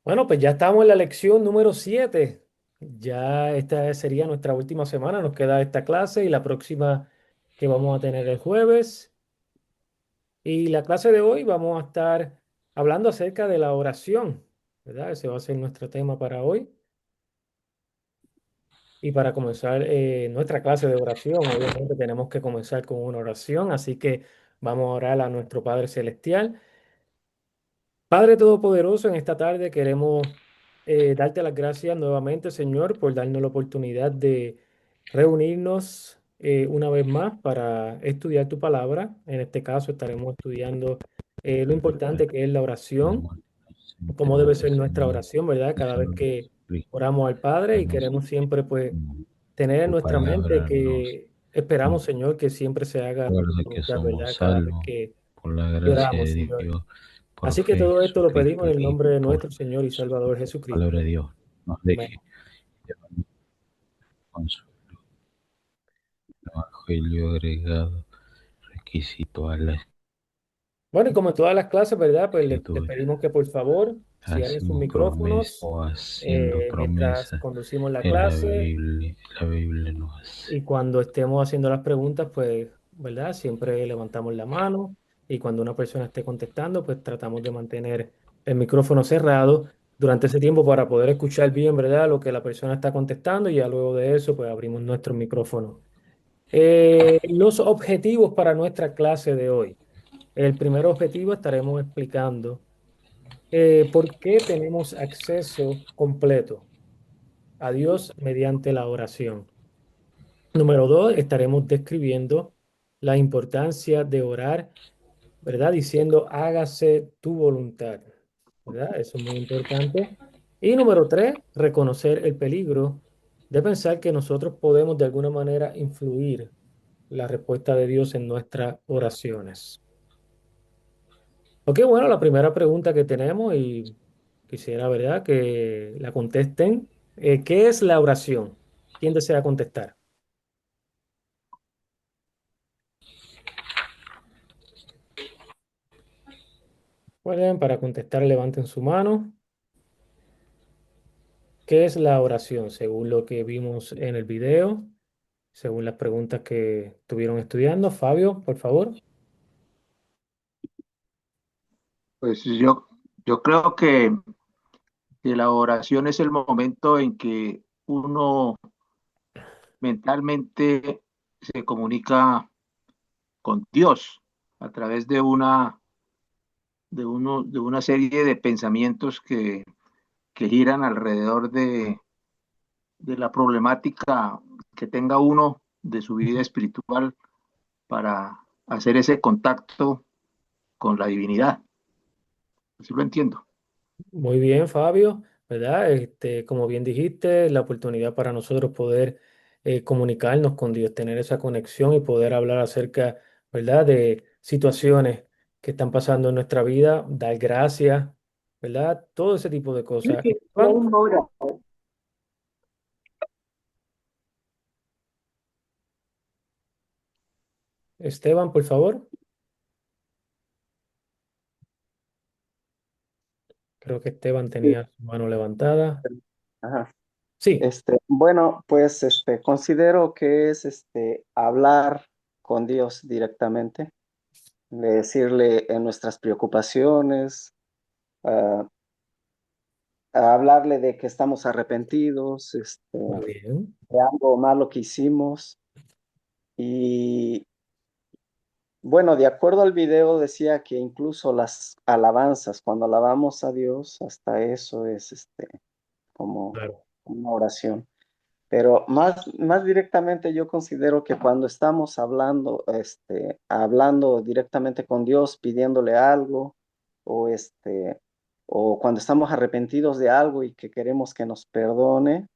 Bueno, pues ya estamos en la lección número 7. Ya esta sería nuestra última semana. Nos queda esta clase y la próxima que vamos a tener el jueves. Y la clase de hoy vamos a estar hablando acerca de la oración, ¿verdad? Ese va a ser nuestro tema para hoy. Y para comenzar nuestra clase de oración, obviamente tenemos que comenzar con una oración. Así que vamos a orar a nuestro Padre Celestial. Padre Todopoderoso, en esta tarde queremos darte las gracias nuevamente, Señor, por darnos la oportunidad de reunirnos una vez más para estudiar tu palabra. En este caso estaremos estudiando lo importante que es la oración, Tenemos cómo debe presente, ser nuestra Señor, oración, ¿verdad? el Cada vez Señor que Jesucristo, oramos al Padre y danos queremos siempre, pues, tener en tu nuestra mente palabra, nos que esperamos, Señor, que siempre se haga tu recuerda que voluntad, somos ¿verdad? Cada vez salvos que por la gracia oramos, de Señor. Dios, por Así que fe en todo esto lo pedimos Jesucristo en el y nombre de por nuestro Señor y Salvador la palabra Jesucristo. de Dios. Nos Amén. deje llevar consuelo, el Evangelio agregado, requisito a la Bueno, y como en todas las clases, ¿verdad? Pues iglesia les tuya. pedimos que por favor cierren sus Hacemos promesa micrófonos o haciendo mientras promesas conducimos la en clase La Biblia nos hace. y cuando estemos haciendo las preguntas, pues, ¿verdad? Siempre levantamos la mano y cuando una persona esté contestando, pues tratamos de mantener el micrófono cerrado durante ese tiempo para poder escuchar bien, ¿verdad? Lo que la persona está contestando y ya luego de eso, pues abrimos nuestro micrófono. Los objetivos para nuestra clase de hoy. El primer objetivo estaremos explicando por qué tenemos acceso completo a Dios mediante la oración. Número dos, estaremos describiendo la importancia de orar, ¿verdad? Diciendo, hágase tu voluntad, ¿verdad? Eso es muy importante. Y número tres, reconocer el peligro de pensar que nosotros podemos de alguna manera influir la respuesta de Dios en nuestras oraciones. Ok, bueno, la primera pregunta que tenemos y quisiera, ¿verdad?, que la contesten. ¿Qué es la oración? ¿Quién desea contestar? Pueden, para contestar, levanten su mano. ¿Qué es la oración? Según lo que vimos en el video, según las preguntas que estuvieron estudiando. Fabio, por favor. Pues yo creo que la oración es el momento en que uno mentalmente se comunica con Dios a través de una serie de pensamientos que giran alrededor de la problemática que tenga uno de su vida espiritual para hacer ese contacto con la divinidad. Así lo entiendo. Muy bien, Fabio, ¿verdad? Como bien dijiste, la oportunidad para nosotros poder comunicarnos con Dios, tener esa conexión y poder hablar acerca, ¿verdad?, de situaciones que están pasando en nuestra vida, dar gracias, ¿verdad? Todo ese tipo de cosas. Esteban, Esteban, por favor. Creo que Esteban Sí, tenía su mano levantada. ajá. Sí, Bueno, pues considero que es hablar con Dios directamente, de decirle en nuestras preocupaciones, ah, a hablarle de que estamos arrepentidos, muy bien. de algo malo que hicimos. Y bueno, de acuerdo al video decía que incluso las alabanzas, cuando alabamos a Dios, hasta eso es como Claro. una oración. Pero más directamente yo considero que cuando estamos hablando, hablando directamente con Dios, pidiéndole algo, o o cuando estamos arrepentidos de algo y que queremos que nos perdone,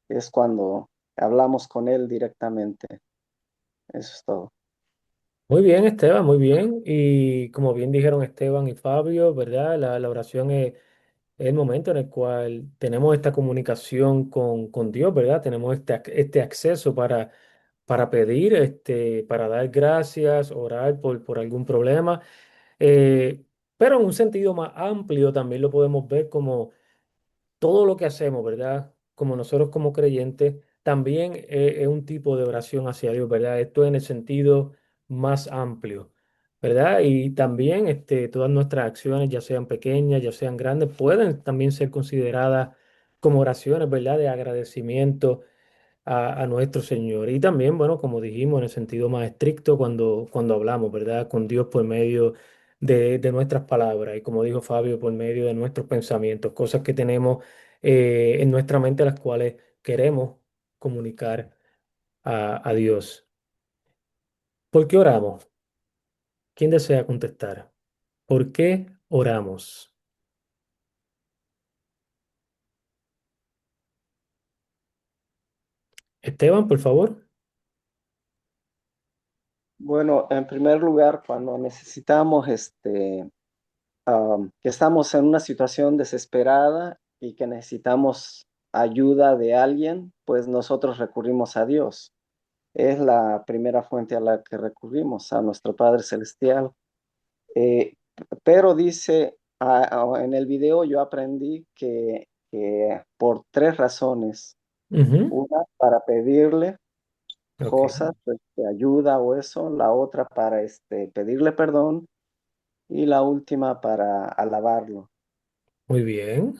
es cuando hablamos con Él directamente. Eso es todo. Muy bien, Esteban, muy bien. Y como bien dijeron Esteban y Fabio, ¿verdad? La oración es el momento en el cual tenemos esta comunicación con Dios, ¿verdad? Tenemos este acceso para pedir, para dar gracias, orar por algún problema. Eh, pero en un sentido más amplio también lo podemos ver como todo lo que hacemos, ¿verdad? Como nosotros como creyentes, también es un tipo de oración hacia Dios, ¿verdad? Esto en el sentido más amplio, ¿verdad? Y también todas nuestras acciones, ya sean pequeñas, ya sean grandes, pueden también ser consideradas como oraciones, ¿verdad? De agradecimiento a nuestro Señor. Y también, bueno, como dijimos, en el sentido más estricto, cuando hablamos, ¿verdad? Con Dios por medio de nuestras palabras. Y como dijo Fabio, por medio de nuestros pensamientos, cosas que tenemos en nuestra mente, las cuales queremos comunicar a Dios. ¿Por qué oramos? ¿Quién desea contestar? ¿Por qué oramos? Esteban, por favor. Bueno, en primer lugar, cuando necesitamos, que estamos en una situación desesperada y que necesitamos ayuda de alguien, pues nosotros recurrimos a Dios. Es la primera fuente a la que recurrimos, a nuestro Padre Celestial. Eh, pero dice, en el video yo aprendí que por tres razones. Ujú. Una, para pedirle Ok, cosas, ayuda o eso. La otra, para pedirle perdón. Y la última, para alabarlo. muy bien.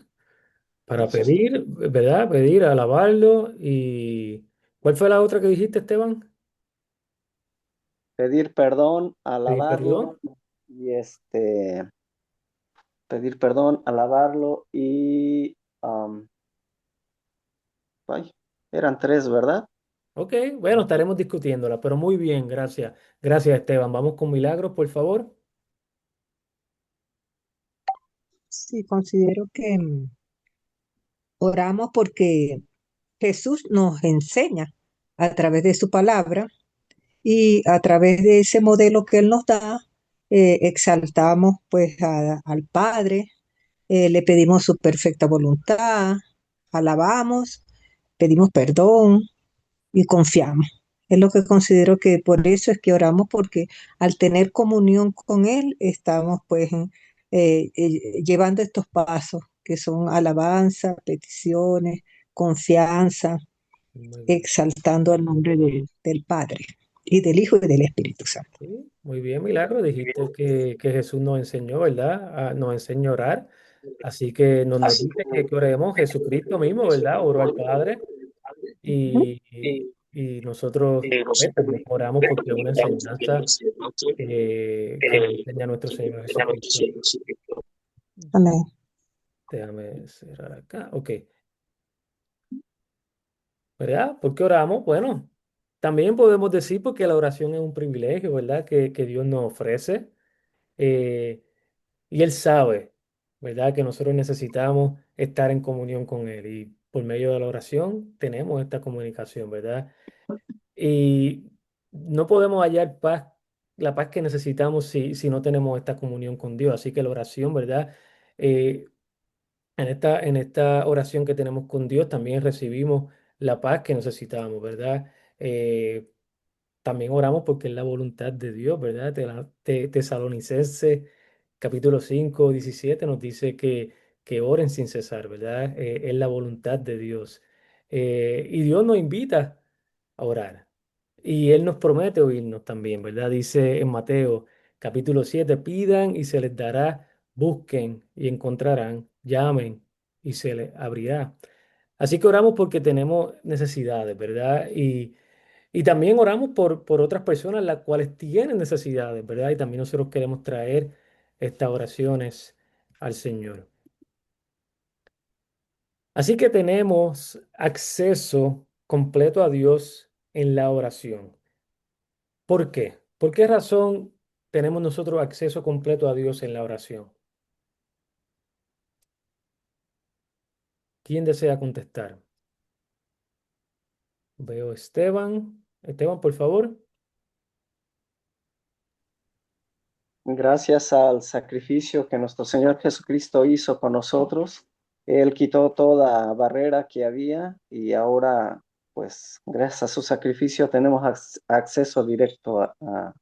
Para Esos, pedir, ¿verdad? Pedir, alabarlo. ¿Y cuál fue la otra que dijiste, Esteban? pedir perdón, Pedir alabarlo perdón. y pedir perdón, alabarlo y ay, eran tres, ¿verdad? Ok, bueno, estaremos discutiéndola, pero muy bien, gracias. Gracias, Esteban. Vamos con Milagros, por favor. Sí, considero que oramos porque Jesús nos enseña a través de su palabra y a través de ese modelo que Él nos da, exaltamos pues al Padre, le pedimos su perfecta voluntad, alabamos, pedimos perdón y confiamos. Es lo que considero que por eso es que oramos, porque al tener comunión con Él, estamos pues llevando estos pasos que son alabanza, peticiones, confianza, Muy bien. exaltando el nombre del Padre y del Hijo y del Espíritu Santo. Sí, muy bien, Milagros. Dijiste que Jesús nos enseñó, ¿verdad? Nos enseñó a orar. Así que nos dice que oremos Jesucristo mismo, ¿verdad? Oró al Padre Ujú. y nosotros pues, también oramos porque es una enseñanza que nos enseña nuestro Señor Jesucristo. Amén. Déjame cerrar acá. Ok, ¿verdad? ¿Por qué oramos? Bueno, también podemos decir porque la oración es un privilegio, ¿verdad? Que Dios nos ofrece. eh, y Él sabe, ¿verdad? Que nosotros necesitamos estar en comunión con Él. Y por medio de la oración tenemos esta comunicación, ¿verdad? Y no podemos hallar paz, la paz que necesitamos si no tenemos esta comunión con Dios. Así que la oración, ¿verdad? Eh, en esta oración que tenemos con Dios también recibimos la paz que necesitamos, ¿verdad? Eh, También oramos porque es la voluntad de Dios, ¿verdad? Tesalonicenses capítulo 5 17 nos dice que oren sin cesar, ¿verdad? Es la voluntad de Dios. Y Dios nos invita a orar. Y Él nos promete oírnos también, ¿verdad? Dice en Mateo capítulo 7 pidan y se les dará, busquen y encontrarán, llamen y se les abrirá. Así que oramos porque tenemos necesidades, ¿verdad? Y también oramos por otras personas las cuales tienen necesidades, ¿verdad? Y también nosotros queremos traer estas oraciones al Señor. Así que tenemos acceso completo a Dios en la oración. ¿Por qué? ¿Por qué razón tenemos nosotros acceso completo a Dios en la oración? ¿Quién desea contestar? Veo a Esteban. Esteban, por favor. Gracias al sacrificio que nuestro Señor Jesucristo hizo con nosotros, Él quitó toda barrera que había y ahora, pues, gracias a su sacrificio tenemos acceso directo a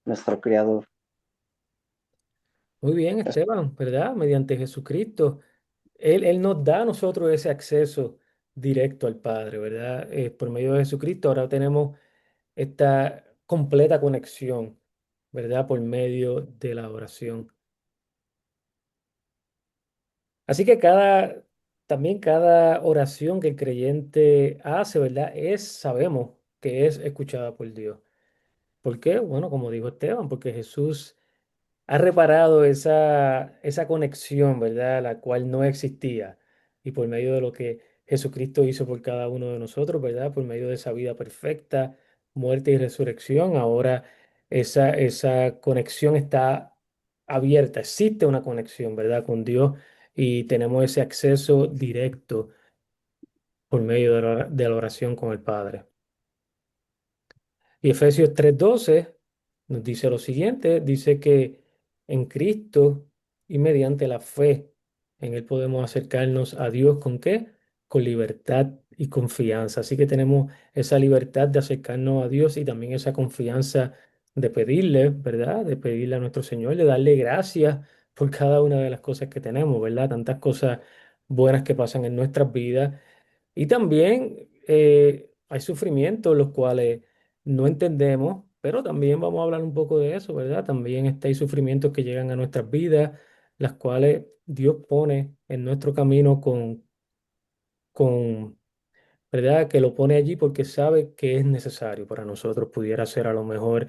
nuestro Creador. Muy bien, Es- Esteban, ¿verdad? Mediante Jesucristo. Él nos da a nosotros ese acceso directo al Padre, ¿verdad? Por medio de Jesucristo ahora tenemos esta completa conexión, ¿verdad? Por medio de la oración. Así que también cada oración que el creyente hace, ¿verdad? Sabemos que es escuchada por Dios. ¿Por qué? Bueno, como dijo Esteban, porque Jesús ha reparado esa conexión, ¿verdad? La cual no existía. Y por medio de lo que Jesucristo hizo por cada uno de nosotros, ¿verdad? Por medio de esa vida perfecta, muerte y resurrección, ahora esa conexión está abierta. Existe una conexión, ¿verdad? Con Dios y tenemos ese acceso directo por medio de la oración con el Padre. Y Efesios 3:12 nos dice lo siguiente, dice que en Cristo y mediante la fe en Él podemos acercarnos a Dios ¿con qué? Con libertad y confianza. Así que tenemos esa libertad de acercarnos a Dios y también esa confianza de pedirle, ¿verdad? De pedirle a nuestro Señor, de darle gracias por cada una de las cosas que tenemos, ¿verdad? Tantas cosas buenas que pasan en nuestras vidas y también hay sufrimientos los cuales no entendemos, pero también vamos a hablar un poco de eso, ¿verdad? También hay sufrimientos que llegan a nuestras vidas, las cuales Dios pone en nuestro camino con, ¿verdad? Que lo pone allí porque sabe que es necesario para nosotros. Pudiera ser a lo mejor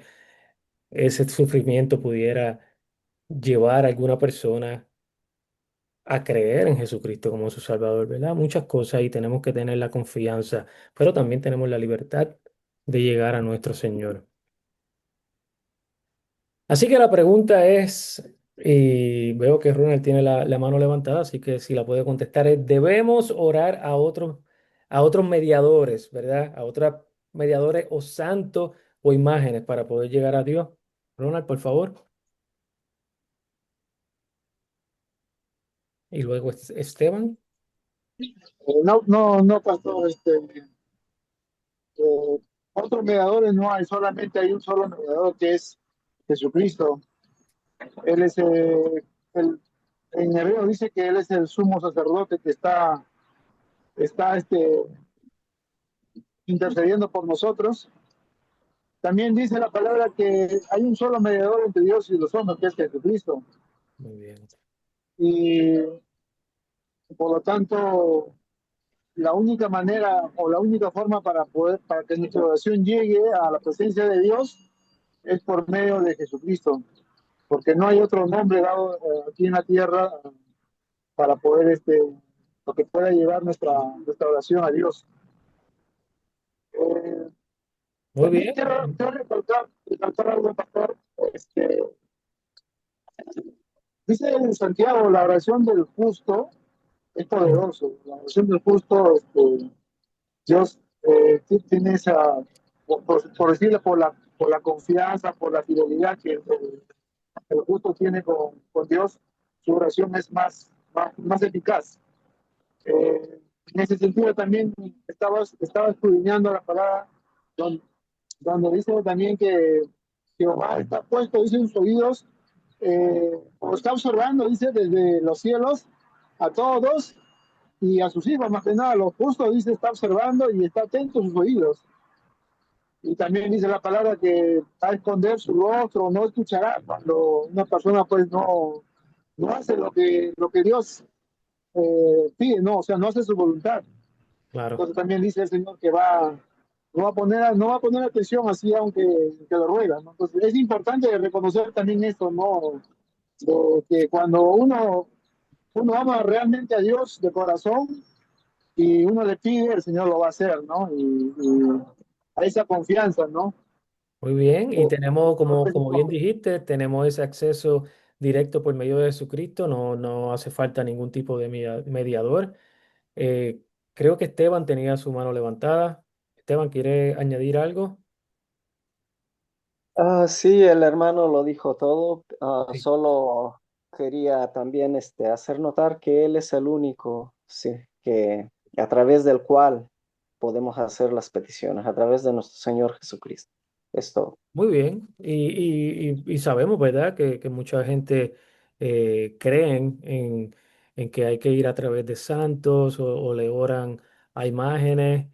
ese sufrimiento pudiera llevar a alguna persona a creer en Jesucristo como su Salvador, ¿verdad? Muchas cosas y tenemos que tener la confianza, pero también tenemos la libertad de llegar a nuestro Señor. Así que la pregunta es, y veo que Ronald tiene la mano levantada, así que si la puede contestar es, ¿debemos orar a otros mediadores, ¿verdad? A otros mediadores o santos o imágenes para poder llegar a Dios? Ronald, por favor. Y luego Esteban. No, pastor, otros mediadores no hay, solamente hay un solo mediador que es Jesucristo. Él es en hebreo dice que él es el sumo sacerdote que está intercediendo por nosotros. También dice la palabra que hay un solo mediador entre Dios y los hombres, que es Jesucristo. Muy bien. Y por lo tanto, la única manera o la única forma para que nuestra oración llegue a la presencia de Dios es por medio de Jesucristo, porque no hay otro nombre dado aquí en la tierra para poder lo que pueda llevar nuestra oración a Dios. Eh, Muy También bien. quiero recalcar algo, pastor. Dice en Santiago, la oración del justo es poderoso. La oración del justo, Dios tiene esa, por decirlo, por la confianza, por la fidelidad que el justo tiene con Dios, su oración es más eficaz. En ese sentido también estaba escudriñando la palabra donde, donde dice también que Jehová está puesto, dice en sus oídos, o está observando, dice, desde los cielos a todos y a sus hijos, más que nada, los justos, dice, está observando y está atento a sus oídos. Y también dice la palabra que va a esconder su rostro, no escuchará cuando una persona pues no hace lo que Dios pide, no, o sea, no hace su voluntad. Claro. Entonces también dice el Señor que no va a poner atención así aunque lo ruega, ¿no? Entonces es importante reconocer también esto, ¿no? De que cuando uno ama realmente a Dios de corazón y uno le pide, el Señor lo va a hacer, ¿no? Y a esa confianza, ¿no? Muy bien, y tenemos, Entonces, como bien dijiste, tenemos ese acceso directo por medio de Jesucristo, no hace falta ningún tipo de mediador. Eh, Creo que Esteban tenía su mano levantada. Esteban, ¿quiere añadir algo? Sí, el hermano lo dijo todo. Sí. Solo quería también hacer notar que Él es el único, sí, que a través del cual podemos hacer las peticiones, a través de nuestro Señor Jesucristo. Esto. Muy bien, y sabemos, ¿verdad?, que mucha gente creen en que hay que ir a través de santos o le oran a imágenes.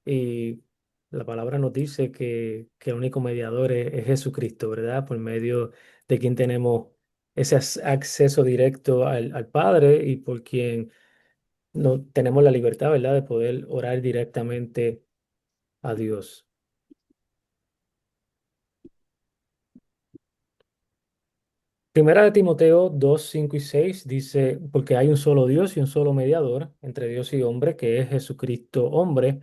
Y la palabra nos dice que el único mediador es Jesucristo, ¿verdad? Por medio de quien tenemos ese acceso directo al Padre y por quien no, tenemos la libertad, ¿verdad? De poder orar directamente a Dios. Primera de Timoteo 2 5 y 6 dice, porque hay un solo Dios y un solo mediador entre Dios y hombre, que es Jesucristo hombre.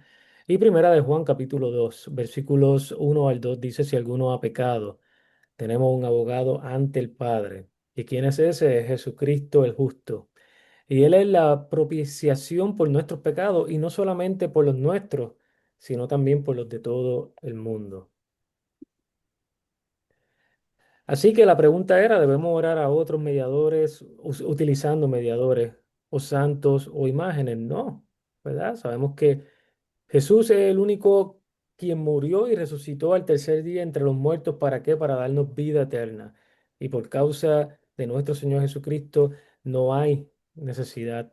Y primera de Juan capítulo 2 versículos 1 al 2 dice, si alguno ha pecado, tenemos un abogado ante el Padre. ¿Y quién es ese? Es Jesucristo el justo. Y Él es la propiciación por nuestros pecados, y no solamente por los nuestros, sino también por los de todo el mundo. Así que la pregunta era, ¿debemos orar a otros mediadores utilizando mediadores o santos o imágenes? No, ¿verdad? Sabemos que Jesús es el único quien murió y resucitó al tercer día entre los muertos. ¿Para qué? Para darnos vida eterna. Y por causa de nuestro Señor Jesucristo no hay necesidad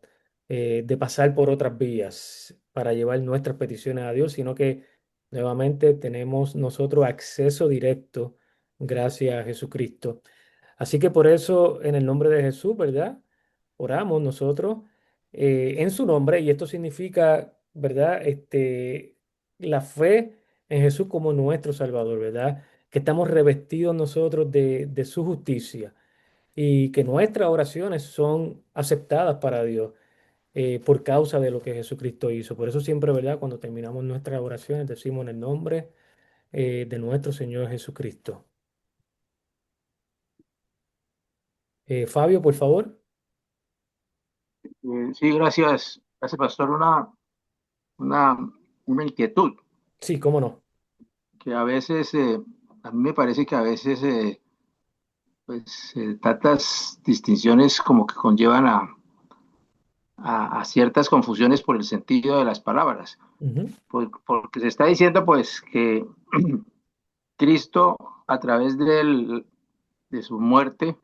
de pasar por otras vías para llevar nuestras peticiones a Dios, sino que nuevamente tenemos nosotros acceso directo gracias a Jesucristo. Así que por eso, en el nombre de Jesús, ¿verdad? Oramos nosotros en su nombre, y esto significa, ¿verdad? La fe en Jesús como nuestro Salvador, ¿verdad? Que estamos revestidos nosotros de su justicia y que nuestras oraciones son aceptadas para Dios por causa de lo que Jesucristo hizo. Por eso siempre, ¿verdad? Cuando terminamos nuestras oraciones decimos en el nombre de nuestro Señor Jesucristo. Fabio, por favor. Sí, gracias, pastor. Una, una inquietud Sí, cómo no. que a veces, a mí me parece que a veces, pues, tantas distinciones como que conllevan a ciertas confusiones por el sentido de las palabras. Ujú, Porque se está diciendo, pues, que Cristo, a través de su muerte,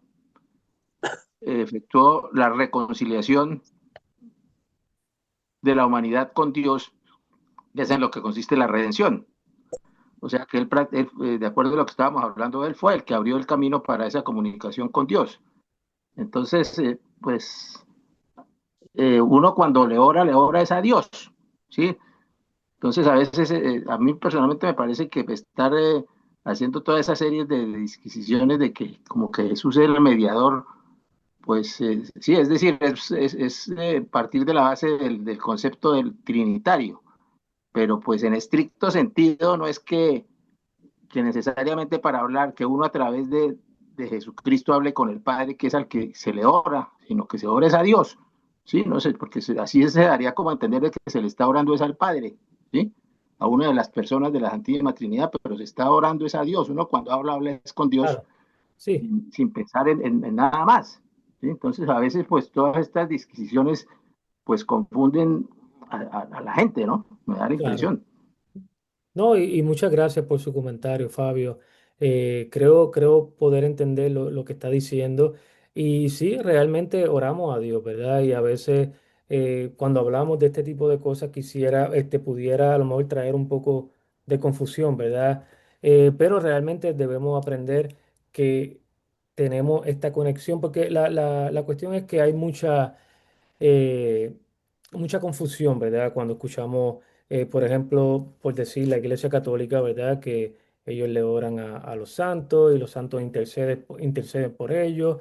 efectuó la reconciliación de la humanidad con Dios, que es en lo que consiste la redención. O sea que de acuerdo a lo que estábamos hablando, él fue el que abrió el camino para esa comunicación con Dios. Entonces, pues uno cuando le ora es a Dios, ¿sí? Entonces, a veces, a mí personalmente me parece que estar haciendo toda esa serie de disquisiciones de que como que Jesús es el mediador, pues sí, es decir, es partir de la base del concepto del trinitario, pero pues en estricto sentido no es que necesariamente para hablar, que uno a través de Jesucristo hable con el Padre, que es al que se le ora, sino que se ora es a Dios, ¿sí? No sé, porque así se daría como a entender de que se le está orando es al Padre, ¿sí? A una de las personas de la Santísima Trinidad, pero se está orando es a Dios. Uno cuando habla es con Dios claro, sí, sin pensar en nada más, ¿sí? Entonces a veces pues todas estas disquisiciones pues confunden a la gente, ¿no? Me da la claro. impresión. No, y muchas gracias por su comentario, Fabio. Creo poder entender lo que está diciendo. Y sí, realmente oramos a Dios, ¿verdad? Y a veces cuando hablamos de este tipo de cosas quisiera, pudiera a lo mejor traer un poco de confusión, ¿verdad? Pero realmente debemos aprender que tenemos esta conexión, porque la cuestión es que hay eh, mucha confusión, ¿verdad? Cuando escuchamos, por ejemplo, por decir la Iglesia Católica, ¿verdad? Que ellos le oran a los santos y los santos interceden por ellos.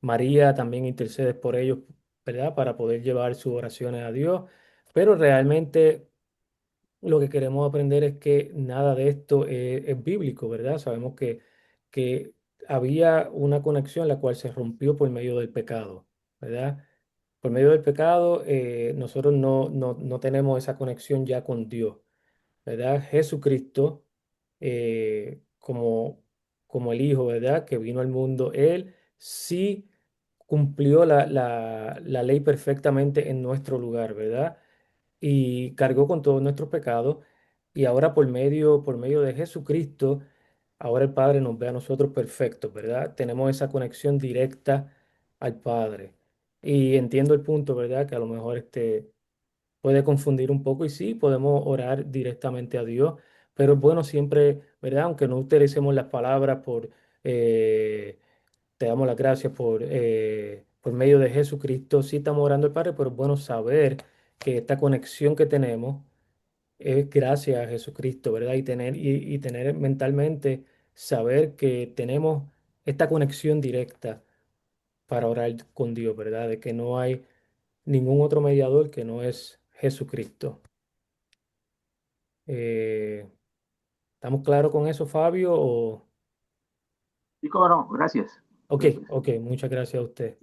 María también intercede por ellos, ¿verdad? Para poder llevar sus oraciones a Dios. Pero realmente lo que queremos aprender es que nada de esto es bíblico, ¿verdad? Sabemos que había una conexión la cual se rompió por medio del pecado, ¿verdad? Por medio del pecado, nosotros no tenemos esa conexión ya con Dios, ¿verdad? Jesucristo, como el Hijo, ¿verdad? Que vino al mundo, Él sí cumplió la ley perfectamente en nuestro lugar, ¿verdad? Y cargó con todos nuestros pecados. Y ahora por medio de Jesucristo, ahora el Padre nos ve a nosotros perfectos, ¿verdad? Tenemos esa conexión directa al Padre. Y entiendo el punto, ¿verdad? Que a lo mejor puede confundir un poco y sí, podemos orar directamente a Dios, pero es bueno siempre, ¿verdad? Aunque no utilicemos las palabras eh, te damos las gracias por medio de Jesucristo, sí estamos orando al Padre, pero es bueno saber que esta conexión que tenemos es gracias a Jesucristo, ¿verdad? Y tener mentalmente, saber que tenemos esta conexión directa para orar con Dios, ¿verdad? De que no hay ningún otro mediador que no es Jesucristo. Eh, ¿Estamos claros con eso, Fabio? Sí, cómo no, gracias. Ok, Gracias. ok, muchas gracias a usted.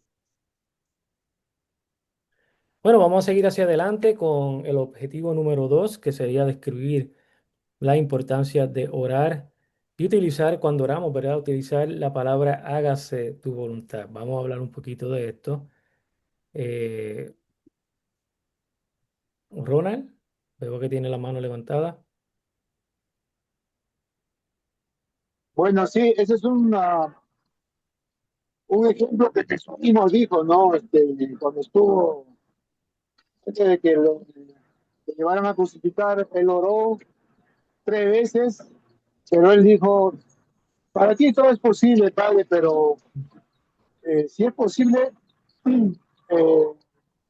Bueno, vamos a seguir hacia adelante con el objetivo número 2, que sería describir la importancia de orar y utilizar cuando oramos, ¿verdad? Utilizar la palabra hágase tu voluntad. Vamos a hablar un poquito de esto. Eh, Ronald, veo que tiene la mano levantada. Bueno, sí, ese es un ejemplo que Jesús mismo dijo, ¿no? Cuando estuvo antes de que lo llevaran a crucificar, él oró 3 veces, pero él dijo, para ti todo es posible, Padre, pero si es posible, eh,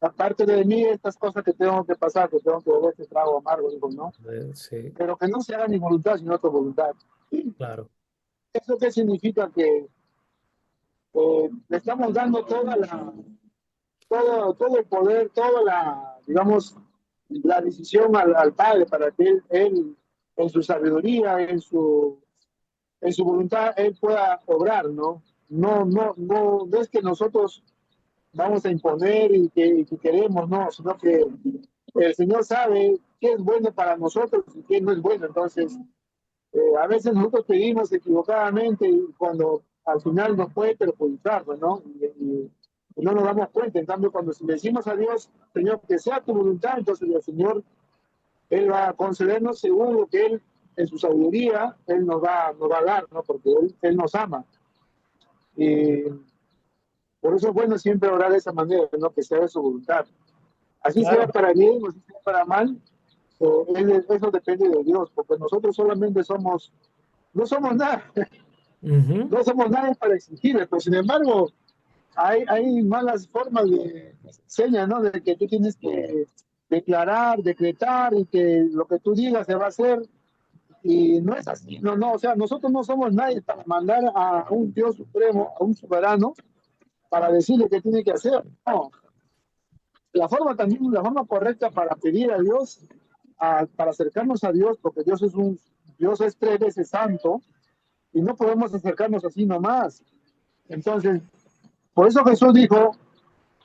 aparte de mí, estas cosas que tengo que pasar, que tengo que beber este trago amargo, digo, ¿no? Sí, Pero que no se haga mi voluntad, sino tu voluntad. claro, ¿Eso qué significa? Que le estamos dando todo el poder, toda la, digamos, la decisión al Padre para que él, en su sabiduría, en su voluntad, Él pueda obrar, ¿no? No es que nosotros vamos a imponer y que queremos, no, sino que el Señor sabe qué es bueno para nosotros y qué no es bueno. Entonces, a veces nosotros pedimos equivocadamente y cuando al final nos puede perjudicar, pues, ¿no? Y no nos damos cuenta. En cambio, cuando le decimos a Dios, Señor, que sea tu voluntad, entonces el Señor, Él va a concedernos según lo que Él, en su sabiduría, Él nos va a dar, ¿no? Porque Él nos ama. Y por eso es bueno siempre orar de esa manera, ¿no? Que sea de su voluntad. Así sea claro. para bien o así sea para mal, eso depende de Dios, porque nosotros solamente no somos nada, Ujú, no somos nadie para exigirle, pero sin embargo, hay malas formas de señas, ¿no? De que tú tienes que declarar, decretar y que lo que tú digas se va a hacer. Y no es así, no, o sea, nosotros no somos nadie para mandar a un Dios supremo, a un soberano, para decirle qué tiene que hacer. No, la forma correcta para pedir a Dios, para acercarnos a Dios, porque Dios es 3 veces santo y no podemos acercarnos así nomás. Entonces, por eso Jesús dijo,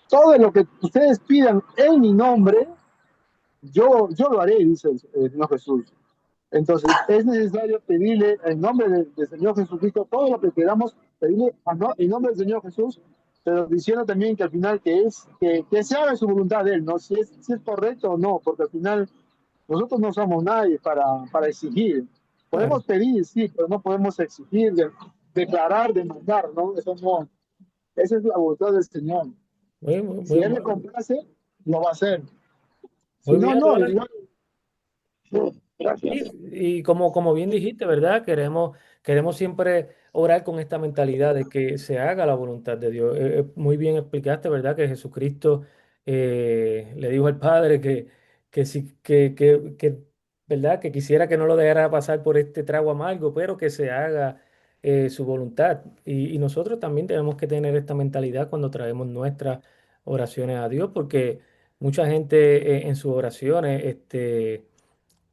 todo lo que ustedes pidan en mi nombre, yo lo haré, dice el Señor Jesús. Entonces, es necesario pedirle en nombre del Señor Jesucristo todo lo que queramos, pedirle en nombre del Señor Jesús, pero diciendo también que al final que se haga su voluntad de Él, ¿no? Si es correcto o no, porque al final nosotros no somos nadie para exigir. claro. Podemos pedir, sí, pero no podemos exigir, declarar, demandar, ¿no? Eso no, esa es la voluntad del Señor. Si Él le Muy complace, lo va a hacer. Si muy no, bien, no, Ronald. igual. No, gracias. Y como bien dijiste, ¿verdad? Queremos siempre orar con esta mentalidad de que se haga la voluntad de Dios. Muy bien explicaste, ¿verdad? Que Jesucristo le dijo al Padre ¿verdad? Que quisiera que no lo dejara pasar por este trago amargo, pero que se haga su voluntad. Y nosotros también tenemos que tener esta mentalidad cuando traemos nuestras oraciones a Dios, porque mucha gente en sus oraciones,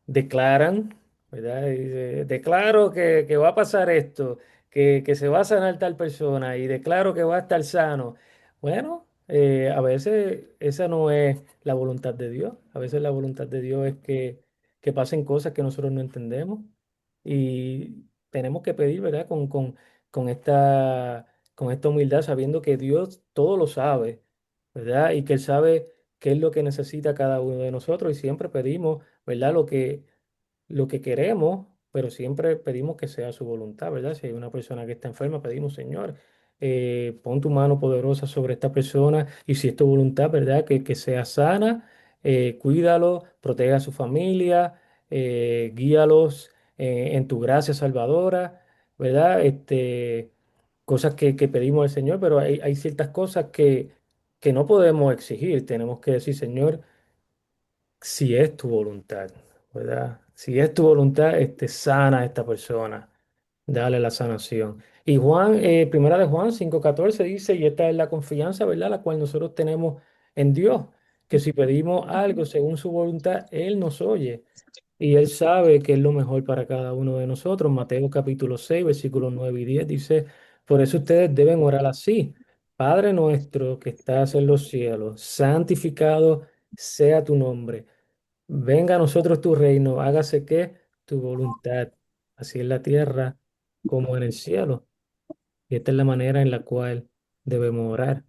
declaran, ¿verdad? Y declaro que va a pasar esto, que se va a sanar tal persona y declaro que va a estar sano. Bueno, a veces esa no es la voluntad de Dios. A veces la voluntad de Dios es que pasen cosas que nosotros no entendemos y tenemos que pedir, ¿verdad? Con esta humildad, sabiendo que Dios todo lo sabe, ¿verdad? Y que Él sabe qué es lo que necesita cada uno de nosotros y siempre pedimos, ¿verdad? Lo que queremos, pero siempre pedimos que sea su voluntad, ¿verdad? Si hay una persona que está enferma, pedimos, Señor, pon tu mano poderosa sobre esta persona y si es tu voluntad, ¿verdad? Que sea sana, cuídalo, protege a su familia, guíalos en tu gracia salvadora, ¿verdad? Cosas que pedimos al Señor, pero hay ciertas cosas que no podemos exigir. Tenemos que decir, Señor, si es tu voluntad, ¿verdad? Si es tu voluntad, sana a esta persona, dale la sanación. Y Juan, primera de Juan 5:14 dice, y esta es la confianza, ¿verdad? La cual nosotros tenemos en Dios, que si pedimos algo según su voluntad, Él nos oye. Y Él sabe que es lo mejor para cada uno de nosotros. Mateo capítulo 6 versículos 9 y 10 dice, por eso ustedes deben orar así. Padre nuestro que estás en los cielos, santificado sea tu nombre. Venga a nosotros tu reino, hágase que tu voluntad, así en la tierra como en el cielo. Y esta es la manera en la cual debemos orar.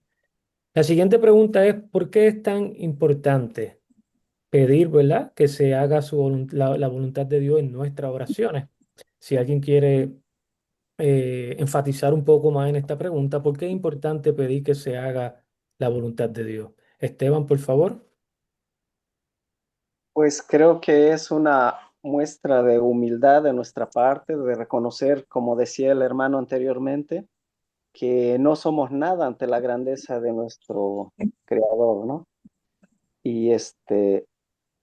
La siguiente pregunta es, ¿por qué es tan importante pedir, ¿verdad? Que se haga la voluntad de Dios en nuestras oraciones? Si alguien quiere enfatizar un poco más en esta pregunta, ¿por qué es importante pedir que se haga la voluntad de Dios? Esteban, por favor. Pues creo que es una muestra de humildad de nuestra parte, de reconocer, como decía el hermano anteriormente, que no somos nada ante la grandeza de nuestro Creador, ¿no? Y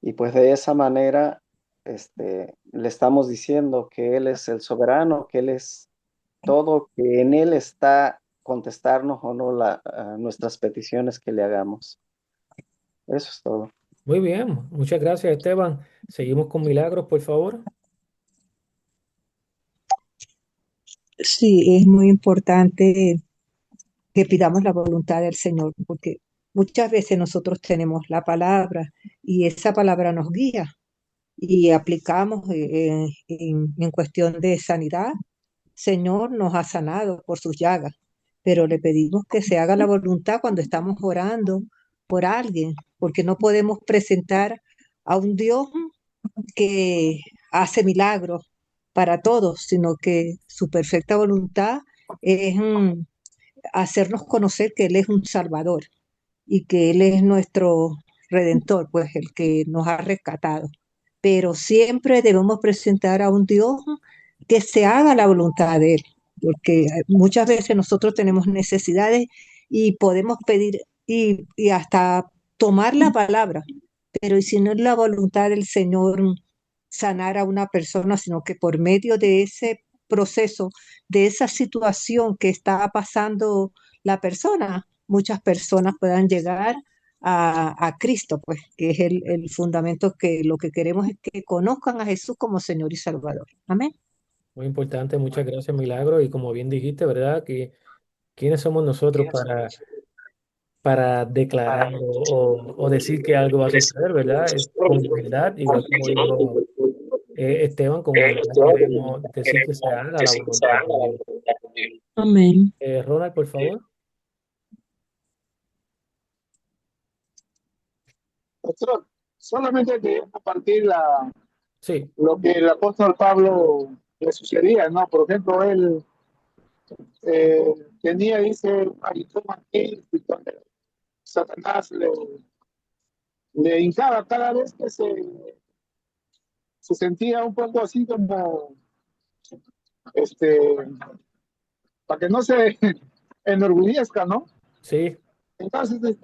y pues de esa manera, le estamos diciendo que Él es el soberano, que Él es todo, que en Él está contestarnos o no nuestras peticiones que le hagamos. Eso es todo. Muy bien, muchas gracias, Esteban. Seguimos con Milagros, por favor. Sí, es muy importante que pidamos la voluntad del Señor, porque muchas veces nosotros tenemos la palabra y esa palabra nos guía y aplicamos en cuestión de sanidad. Señor nos ha sanado por sus llagas, pero le pedimos que se haga la voluntad cuando estamos orando por alguien, porque no podemos presentar a un Dios que hace milagros para todos, sino que su perfecta voluntad es hacernos conocer que Él es un Salvador y que Él es nuestro Redentor, pues el que nos ha rescatado. Pero siempre debemos presentar a un Dios que se haga la voluntad de Él, porque muchas veces nosotros tenemos necesidades y podemos pedir y hasta tomar la palabra, pero y si no es la voluntad del Señor sanar a una persona, sino que por medio de ese proceso, de esa situación que está pasando la persona, muchas personas puedan llegar a Cristo, pues, que es el fundamento que lo que queremos es que conozcan a Jesús como Señor y Salvador. Amén. Muy importante, muchas gracias, Milagros. Y como bien dijiste, ¿verdad? Que quiénes somos nosotros para declarar o decir que algo va a suceder, ¿verdad? Con humildad, igual como dijo Esteban, con humildad debemos decir que se haga la voluntad de Dios. Amén. Ronald, por favor. Pastor, solamente quería compartir Sí, lo que el apóstol Pablo le sucedía, ¿no? Por ejemplo, él tenía, dice, maritón aquí, donde Satanás le hincaba cada vez que se sentía un poco así como, este, para que no se enorgullezca, ¿no? sí, Entonces,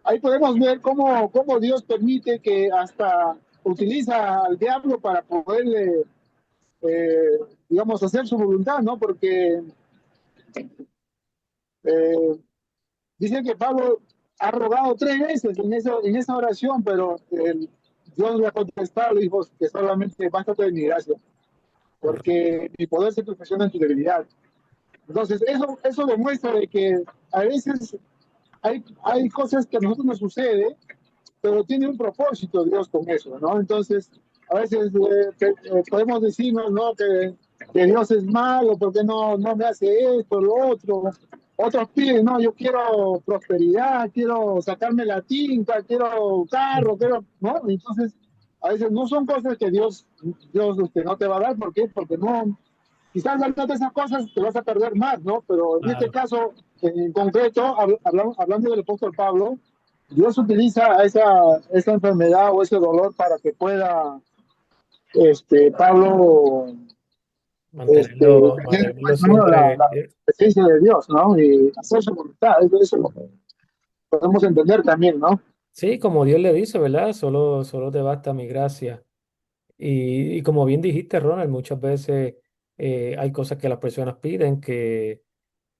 ahí podemos ver cómo Dios permite que hasta utiliza al diablo para poderle, eh, digamos, hacer su voluntad, ¿no? Porque eh, dice que Pablo ha rogado 3 veces en esa oración, pero Dios le ha contestado, le dijo que solamente bástate de mi gracia, correcto. porque mi poder se perfecciona en tu debilidad. Entonces, eso demuestra de que a veces hay cosas que a nosotros nos sucede, pero tiene un propósito Dios con eso, ¿no? Entonces, a veces podemos decirnos, ¿no? Que Dios es malo, porque no me hace esto, lo otro. Otros piden, no, yo quiero prosperidad, quiero sacarme la tinta, quiero carro, quiero, ¿no? Entonces, a veces no son cosas que Dios no te va a dar, ¿por qué? Porque quizás hablando de esas cosas te vas a perder más, ¿no? Pero en este Claro. caso, en concreto, hablando del apóstol Pablo, Dios utiliza esa enfermedad o ese dolor para que pueda Pablo tener Mantenerlo ¿no? siempre. la presencia de Dios, ¿no? Y hacer su voluntad. Eso lo podemos entender también, ¿no? Sí, como Dios le dice, ¿verdad? Solo te basta mi gracia. Y como bien dijiste, Ronald, muchas veces hay cosas que las personas piden que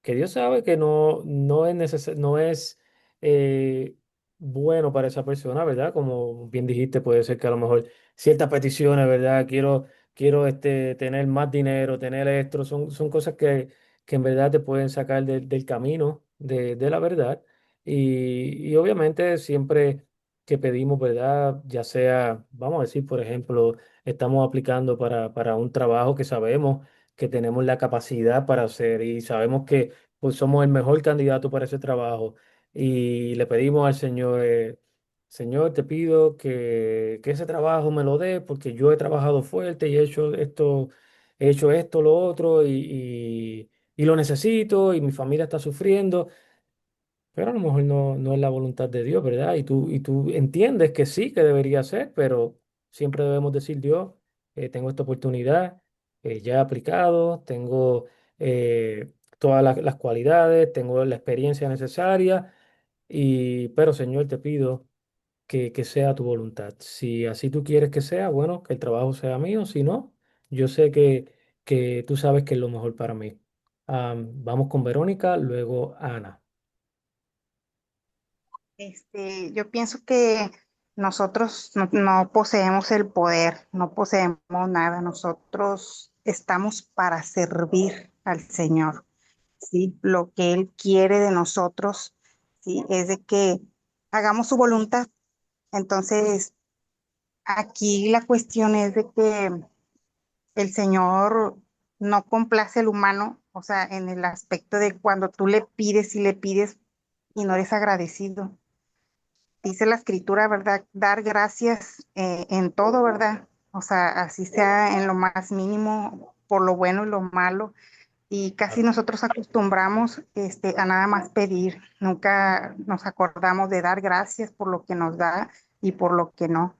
Dios sabe que no es bueno para esa persona, ¿verdad? Como bien dijiste, puede ser que a lo mejor ciertas peticiones, ¿verdad? Quiero tener más dinero, tener esto, son cosas que en verdad te pueden sacar del camino de la verdad. Y obviamente siempre que pedimos, ¿verdad? Ya sea, vamos a decir, por ejemplo, estamos aplicando para un trabajo que sabemos que tenemos la capacidad para hacer y sabemos que pues somos el mejor candidato para ese trabajo. Y le pedimos al Señor, Señor, te pido que ese trabajo me lo dé porque yo he trabajado fuerte y he hecho esto, lo otro y lo necesito y mi familia está sufriendo. Pero a lo mejor no es la voluntad de Dios, ¿verdad? Y tú entiendes que sí, que debería ser, pero siempre debemos decir, Dios, tengo esta oportunidad, ya he aplicado, tengo todas las cualidades, tengo la experiencia necesaria, pero Señor, te pido que sea tu voluntad. Si así tú quieres que sea, bueno, que el trabajo sea mío, si no, yo sé que tú sabes que es lo mejor para mí. Vamos con Verónica, luego Ana. Yo pienso que nosotros no poseemos el poder, no poseemos nada, nosotros estamos para servir al Señor, ¿sí? Lo que Él quiere de nosotros, ¿sí? Es de que hagamos su voluntad. Entonces, aquí la cuestión es de que el Señor no complace al humano, o sea, en el aspecto de cuando tú le pides y le pides y no eres agradecido. Dice la escritura, ¿verdad? Dar gracias en todo, ¿verdad? O sea, así sea en lo más mínimo, por lo bueno y lo malo. Y casi nosotros acostumbramos a nada más pedir, nunca nos acordamos de dar gracias por lo que nos da y por lo que no.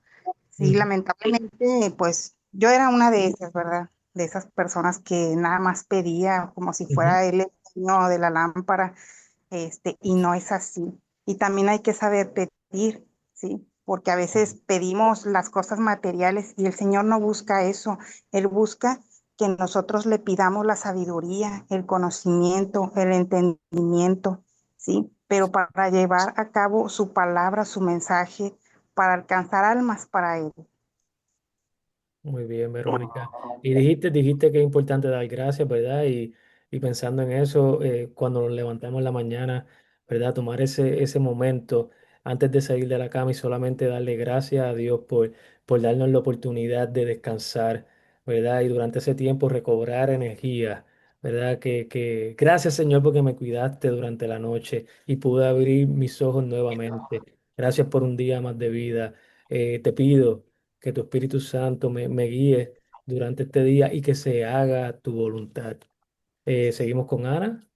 Sí, Ujú, lamentablemente, pues yo era una de esas, ¿verdad? De esas personas que nada más pedía como si ujú. fuera él el genio de la lámpara, y no es así. Y también hay que saber pedir, ¿sí? Porque a veces pedimos las cosas materiales y el Señor no busca eso. Él busca que nosotros le pidamos la sabiduría, el conocimiento, el entendimiento, ¿sí? Pero para llevar a cabo su palabra, su mensaje, para alcanzar almas para Él. Muy bien, Verónica. Y dijiste que es importante dar gracias, ¿verdad? Y pensando en eso, cuando nos levantamos en la mañana, ¿verdad? Tomar ese momento antes de salir de la cama y solamente darle gracias a Dios por darnos la oportunidad de descansar, ¿verdad? Y durante ese tiempo recobrar energía, ¿verdad? Gracias, Señor, porque me cuidaste durante la noche y pude abrir mis ojos nuevamente. Gracias por un día más de vida. Te pido que tu Espíritu Santo me guíe durante este día y que se haga tu voluntad. Seguimos con Ana.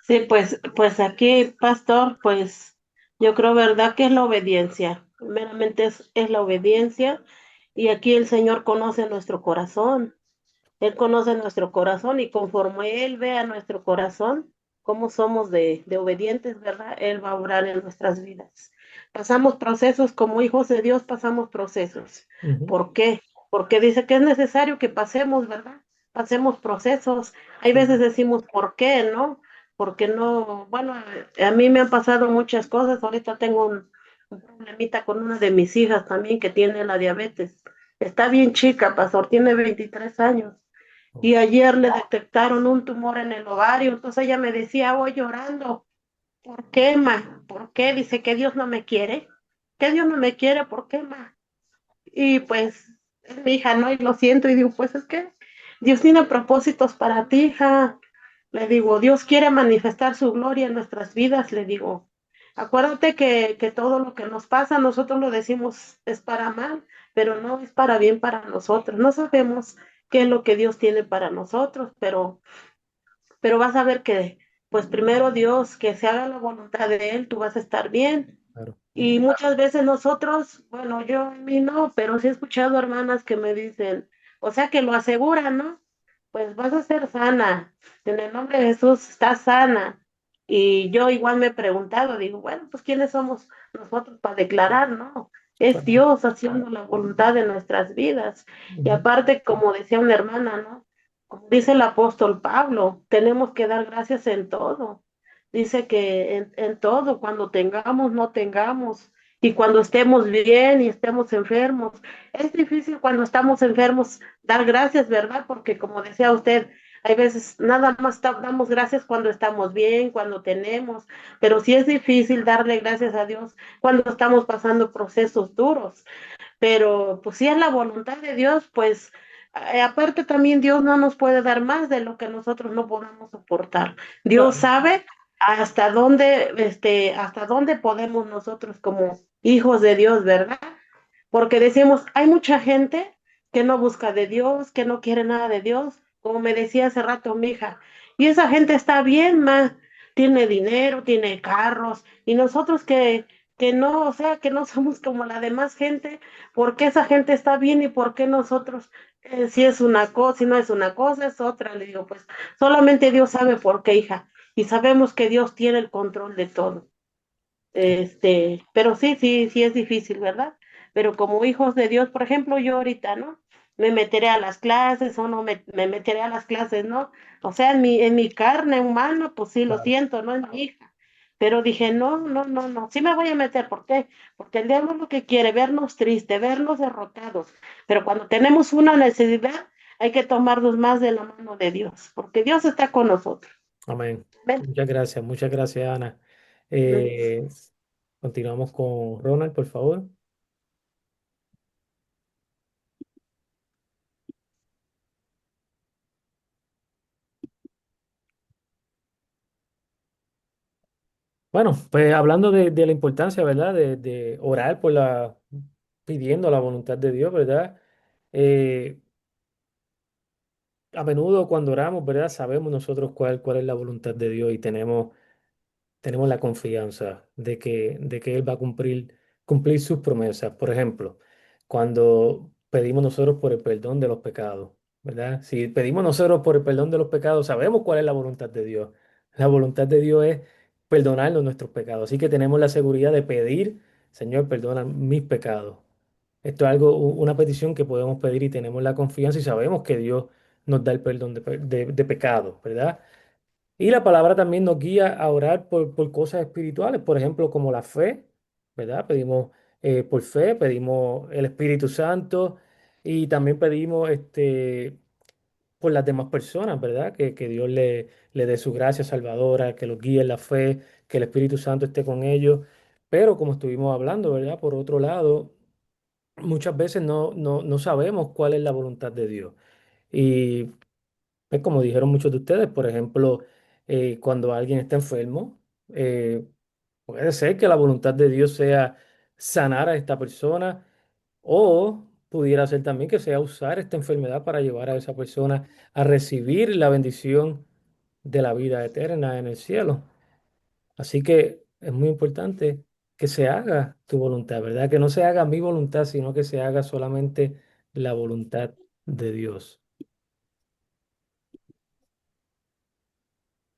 Sí, pues aquí, pastor, pues yo creo, ¿verdad? Que es la obediencia. Meramente es la obediencia. Y aquí el Señor conoce nuestro corazón. Él conoce nuestro corazón y conforme Él vea nuestro corazón, cómo somos de obedientes, ¿verdad? Él va a obrar en nuestras vidas. Pasamos procesos como hijos de Dios, pasamos procesos. Ujú, ¿Por qué? Porque dice que es necesario que pasemos, ¿verdad? Pasemos procesos. Hay sí, veces decimos, ¿por qué, no? Porque no, bueno, a mí me han pasado muchas cosas. Ahorita tengo un problemita con una de mis hijas también que tiene la diabetes. Está bien chica, pastor, tiene 23 años y ayer le detectaron un tumor en el ovario, entonces ella me decía, voy llorando, ¿por qué, ma? ¿Por qué? Dice que Dios no me quiere, que Dios no me quiere, ¿por qué, ma? Y pues mi hija, no, y lo siento, y digo, pues es que Dios tiene propósitos para ti, hija. Le digo, Dios quiere manifestar su gloria en nuestras vidas, le digo. Acuérdate que todo lo que nos pasa, nosotros lo decimos es para mal, pero no es para bien para nosotros. No sabemos qué es lo que Dios tiene para nosotros, pero vas a ver que, pues primero Dios, que se haga la voluntad de Él, tú vas a estar bien. Claro, Y muchas veces nosotros, bueno, yo a mí no, pero sí he escuchado hermanas que me dicen, o sea, que lo aseguran, ¿no? Pues vas a ser sana, en el nombre de Jesús estás sana. Y yo igual me he preguntado, digo, bueno, pues ¿quiénes somos nosotros para declarar, no? Es claro. Dios haciendo la voluntad de nuestras vidas. Y Ujú. aparte, como decía una hermana, ¿no? Como dice el apóstol Pablo, tenemos que dar gracias en todo. Dice que en todo, cuando tengamos, no tengamos, y cuando estemos bien y estemos enfermos. Es difícil cuando estamos enfermos dar gracias, ¿verdad? Porque como decía usted, hay veces nada más damos gracias cuando estamos bien, cuando tenemos, pero sí es difícil darle gracias a Dios cuando estamos pasando procesos duros. Pero pues si es la voluntad de Dios, pues aparte también Dios no nos puede dar más de lo que nosotros no podamos soportar. Dios Claro, sabe hasta dónde podemos nosotros como hijos de Dios, ¿verdad? Porque decimos, hay mucha gente que no busca de Dios, que no quiere nada de Dios, como me decía hace rato mi hija, y esa gente está bien, más tiene dinero, tiene carros, y nosotros que no, o sea, que no somos como la demás gente, ¿por qué esa gente está bien y por qué nosotros, si es una cosa, si no es una cosa, es otra? Le digo, pues solamente Dios sabe por qué, hija, y sabemos que Dios tiene el control de todo. Pero sí, sí, sí es difícil, ¿verdad? Pero como hijos de Dios, por ejemplo, yo ahorita, ¿no? Me meteré a las clases o no me meteré a las clases, ¿no? O sea, en mi carne humana, pues sí, lo claro. siento, no es mi hija. Pero dije, no, no, no, no, sí me voy a meter, ¿por qué? Porque el diablo lo que quiere, vernos tristes, vernos derrotados. Pero cuando tenemos una necesidad, hay que tomarnos más de la mano de Dios, porque Dios está con nosotros. Amén. Ven, Muchas gracias, Ana. ven. Eh, Continuamos con Ronald, por favor. Bueno, pues hablando de la importancia, ¿verdad? De orar pidiendo la voluntad de Dios, ¿verdad? Eh, a menudo cuando oramos, ¿verdad? Sabemos nosotros cuál es la voluntad de Dios y tenemos la confianza de que Él va a cumplir sus promesas. Por ejemplo, cuando pedimos nosotros por el perdón de los pecados, ¿verdad? Si pedimos nosotros por el perdón de los pecados, sabemos cuál es la voluntad de Dios. La voluntad de Dios es perdonarnos nuestros pecados. Así que tenemos la seguridad de pedir, Señor, perdona mis pecados. Esto es una petición que podemos pedir y tenemos la confianza y sabemos que Dios nos da el perdón de pecados, ¿verdad? Y la palabra también nos guía a orar por cosas espirituales, por ejemplo, como la fe, ¿verdad? Pedimos por fe, pedimos el Espíritu Santo y también pedimos por las demás personas, ¿verdad? Que Dios le dé su gracia salvadora, que los guíe en la fe, que el Espíritu Santo esté con ellos. Pero como estuvimos hablando, ¿verdad? Por otro lado, muchas veces no sabemos cuál es la voluntad de Dios. Y pues como dijeron muchos de ustedes, por ejemplo, cuando alguien está enfermo, eh, puede ser que la voluntad de Dios sea sanar a esta persona o pudiera ser también que sea usar esta enfermedad para llevar a esa persona a recibir la bendición de la vida eterna en el cielo. Así que es muy importante que se haga tu voluntad, ¿verdad? Que no se haga mi voluntad, sino que se haga solamente la voluntad de Dios.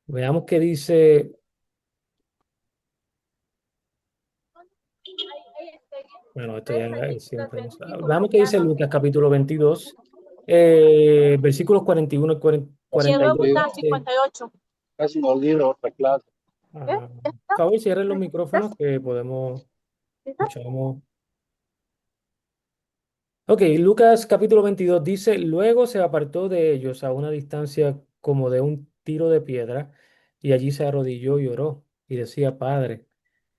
Veamos qué dice. Bueno, esto ya siempre nos habla. Veamos qué dice Lucas capítulo 22, versículos 41 y 42. Dice, Casi me olvido otra clase. por favor, cierren los micrófonos que escuchamos. Ok, Lucas capítulo 22 dice, luego se apartó de ellos a una distancia como de un tiro de piedra y allí se arrodilló y oró y decía, Padre,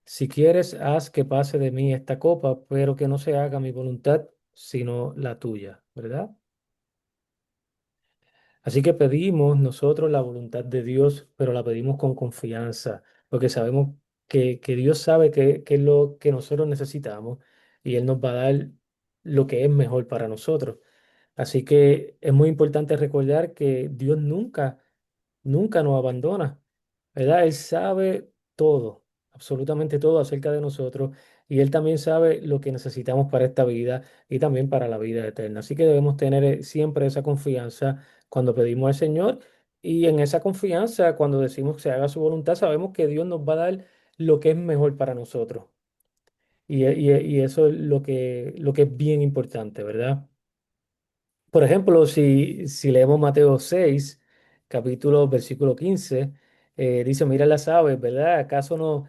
si quieres, haz que pase de mí esta copa, pero que no se haga mi voluntad, sino la tuya, ¿verdad? Así que pedimos nosotros la voluntad de Dios, pero la pedimos con confianza, porque sabemos que Dios sabe qué es lo que nosotros necesitamos y Él nos va a dar lo que es mejor para nosotros. Así que es muy importante recordar que Dios nunca nos abandona, ¿verdad? Él sabe todo, absolutamente todo acerca de nosotros y Él también sabe lo que necesitamos para esta vida y también para la vida eterna. Así que debemos tener siempre esa confianza cuando pedimos al Señor y en esa confianza, cuando decimos que se haga su voluntad, sabemos que Dios nos va a dar lo que es mejor para nosotros. Y eso es lo que es bien importante, ¿verdad? Por ejemplo, si leemos Mateo 6, capítulo, versículo 15, dice, mira las aves, ¿verdad? ¿Acaso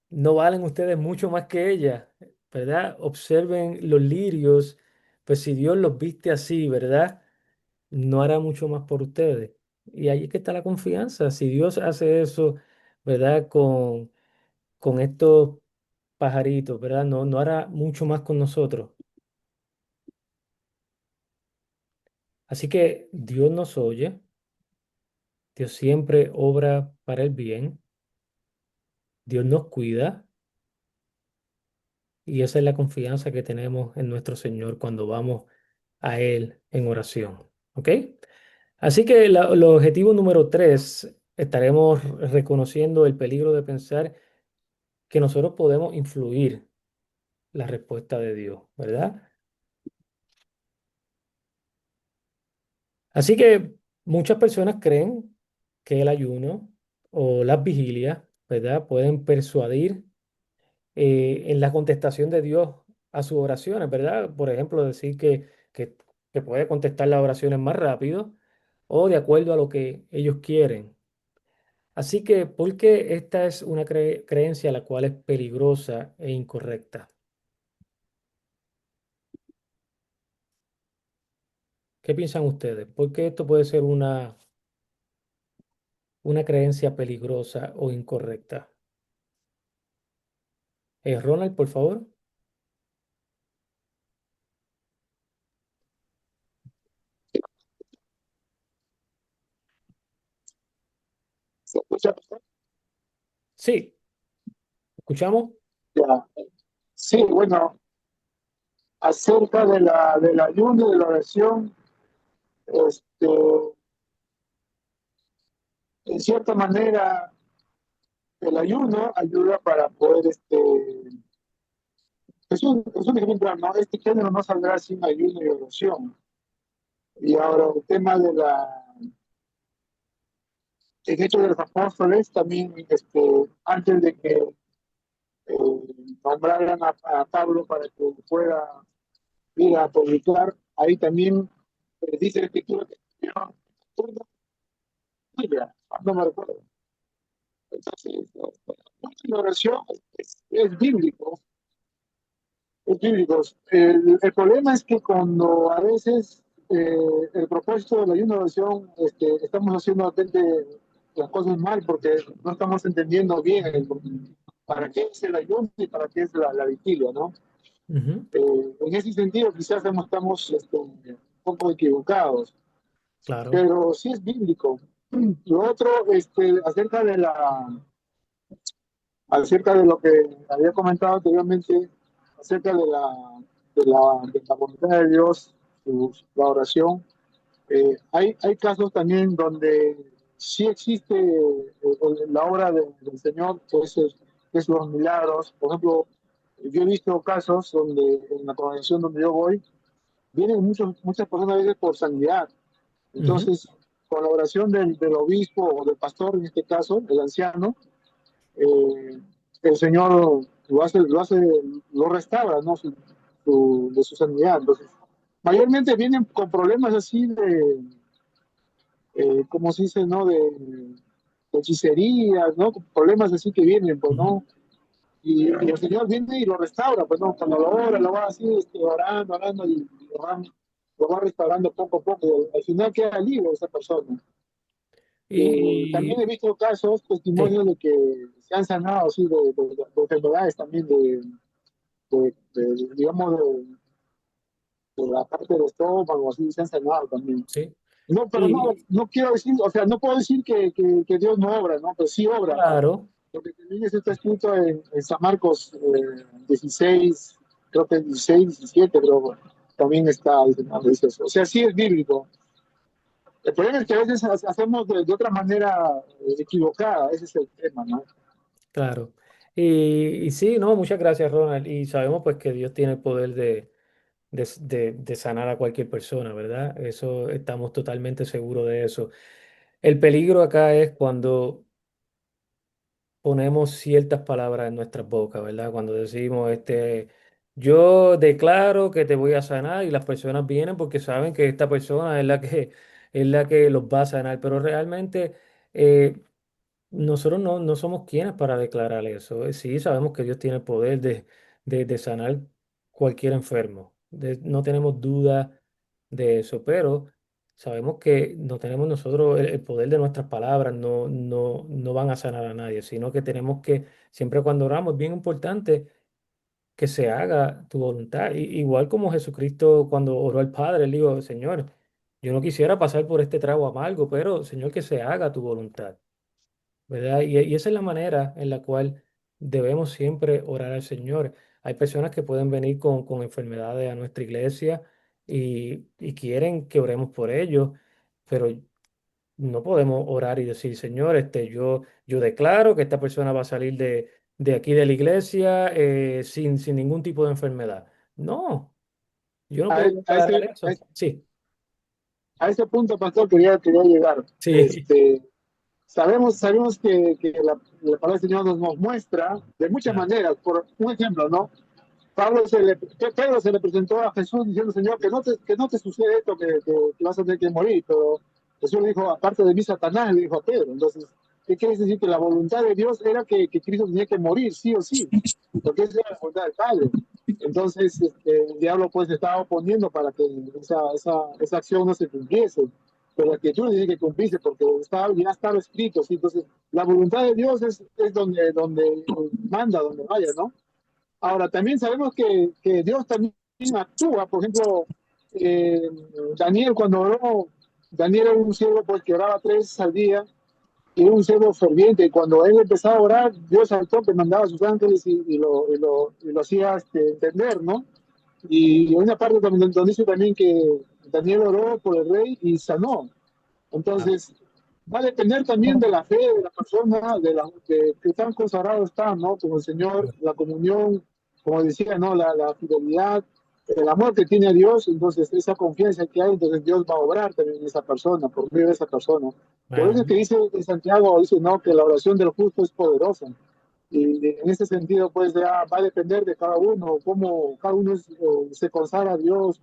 no valen ustedes mucho más que ellas? ¿Verdad? Observen los lirios, pues si Dios los viste así, ¿verdad? No hará mucho más por ustedes. Y ahí es que está la confianza. Si Dios hace eso, ¿verdad? Con estos pajaritos, ¿verdad? No hará mucho más con nosotros. Así que Dios nos oye. Dios siempre obra para el bien, Dios nos cuida y esa es la confianza que tenemos en nuestro Señor cuando vamos a Él en oración. ¿Ok? Así que el objetivo número 3, estaremos reconociendo el peligro de pensar que nosotros podemos influir la respuesta de Dios, ¿verdad? Así que muchas personas creen que el ayuno o las vigilias, ¿verdad? Pueden persuadir en la contestación de Dios a sus oraciones, ¿verdad? Por ejemplo, decir que puede contestar las oraciones más rápido o de acuerdo a lo que ellos quieren. Así que, ¿por qué esta es una creencia la cual es peligrosa e incorrecta? ¿Qué piensan ustedes? ¿Por qué esto puede ser una creencia peligrosa o incorrecta? Ronald, por favor. ¿Se escucha? Sí, ¿escuchamos? Ya. Sí, bueno, acerca del ayuno y de la oración, este, en cierta manera, el ayuno ayuda para poder, es un ejemplo, ¿no? Este género no saldrá sin ayuno y oración. Y ahora el tema el hecho de los apóstoles, también, antes de que nombraran a Pablo para que fuera ir a publicar, ahí también dice la escritura que no me recuerdo. Entonces, la oración es bíblico, es bíblico. El problema es que cuando a veces el propósito de la ayuno de oración, estamos haciendo de repente las cosas mal porque no estamos entendiendo bien para qué es el ayuno y para qué es la vigilia, ¿no? Ujú, En ese sentido, quizás estamos un poco equivocados, claro. pero sí es bíblico. Lo otro, acerca de lo que había comentado anteriormente, acerca de la voluntad de Dios, la oración, hay casos también donde sí existe la obra del Señor, que es los milagros. Por ejemplo, yo he visto casos donde en la congregación donde yo voy, vienen muchas personas a veces por sanidad. Ujú, Entonces, con la oración del obispo o del pastor, en este caso, el anciano, eh, el Señor lo restaura, ¿no? De su sanidad. Entonces, mayormente vienen con problemas así como se dice, ¿no? De hechicerías, ¿no? Problemas así que vienen, pues, ujú. ¿no? Y el Señor viene y lo restaura, pues, ¿no? Cuando lo va así, orando, orando, y lo va restaurando poco a poco. Al final queda libre esa persona. También Y he visto casos, sí, testimonios de que se han sanado así de enfermedades también digamos, de la parte del estómago, así se han sanado también. sí. No, pero Y no quiero decir, o sea, no puedo decir que Dios no obra, ¿no? Pero sí obra. claro. Porque también eso está escrito en San Marcos 16, creo que 16, 17, creo. también está dice eso. O sea, sí es bíblico. El problema es que a veces hacemos de otra manera equivocada, ese es el tema, ¿no? Claro. Y sí, no, muchas gracias, Ronald. Y sabemos pues que Dios tiene el poder de sanar a cualquier persona, ¿verdad? Eso estamos totalmente seguros de eso. El peligro acá es cuando ponemos ciertas palabras en nuestras bocas, ¿verdad? Cuando decimos, yo declaro que te voy a sanar y las personas vienen porque saben que esta persona es la que los va a sanar, pero realmente eh, nosotros no somos quienes para declarar eso. Sí, sabemos que Dios tiene el poder de sanar cualquier enfermo. No tenemos duda de eso, pero sabemos que no tenemos nosotros el poder de nuestras palabras, no van a sanar a nadie, sino que tenemos que, siempre cuando oramos, es bien importante que se haga tu voluntad. Igual como Jesucristo cuando oró al Padre, él dijo, Señor, yo no quisiera pasar por este trago amargo, pero Señor, que se haga tu voluntad. ¿Verdad? Y esa es la manera en la cual debemos siempre orar al Señor. Hay personas que pueden venir con enfermedades a nuestra iglesia y quieren que oremos por ellos, pero no podemos orar y decir, Señor, yo declaro que esta persona va a salir de aquí de la iglesia sin ningún tipo de enfermedad. No, yo no A, puedo a declarar ese, eso. Sí, a ese punto, pastor, quería llegar. sí, Sabemos que la palabra del Señor nos muestra de muchas claro, maneras. Por un ejemplo, ¿no? Pedro se le presentó a Jesús diciendo, Señor, que no te sucede esto, que vas a tener que morir. Pero Jesús le dijo, aparte de mí, Satanás, le dijo a Pedro. Entonces, ¿qué quiere decir? Que la voluntad de Dios era que Cristo tenía que morir, sí o sí, porque esa era la voluntad del Padre. Entonces, el diablo pues estaba oponiendo para que esa acción no se cumpliese. Pero la escritura tiene que cumplirse porque ya estaba escrito, ¿sí? Entonces, la voluntad de Dios es donde manda, donde vaya, ¿no? Ahora, también sabemos que Dios también actúa. Por ejemplo, eh, Daniel cuando oró, Daniel era un siervo pues, que oraba 3 al día y era un siervo ferviente. Y cuando él empezaba a orar, Dios al toque mandaba a sus ángeles y lo hacía entender, ¿no? Y hay una parte donde dice también que Daniel oró por el rey y sanó. claro, Entonces, va a depender también de la fe de la persona, de que tan consagrado está, ¿no? Con el Señor, la comunión, como decía, ¿no? La fidelidad, el amor que tiene a Dios, entonces esa confianza que hay, entonces Dios va a obrar también en esa persona, por medio de esa persona. Por eso es que amén. dice en Santiago, dice, ¿no? Que la oración del justo es poderosa. Y en ese sentido, pues ya va a depender de cada uno, cómo cada uno se consagra a Dios,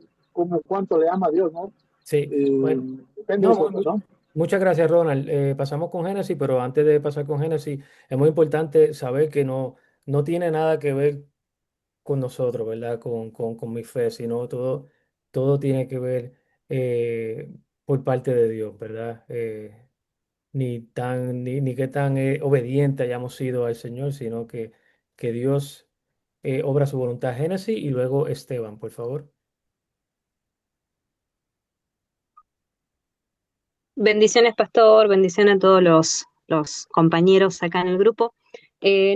cuánto le ama a Dios, ¿no? Sí, bueno, Depende de no, eso, ¿no? muchas gracias, Ronald. Pasamos con Génesis, pero antes de pasar con Génesis, es muy importante saber que no tiene nada que ver con nosotros, ¿verdad? Con mi fe, sino todo tiene que ver por parte de Dios, ¿verdad? Ni qué tan obediente hayamos sido al Señor, sino que Dios obra su voluntad. Génesis y luego Esteban, por favor. Bendiciones, pastor, bendiciones a todos los compañeros acá en el grupo.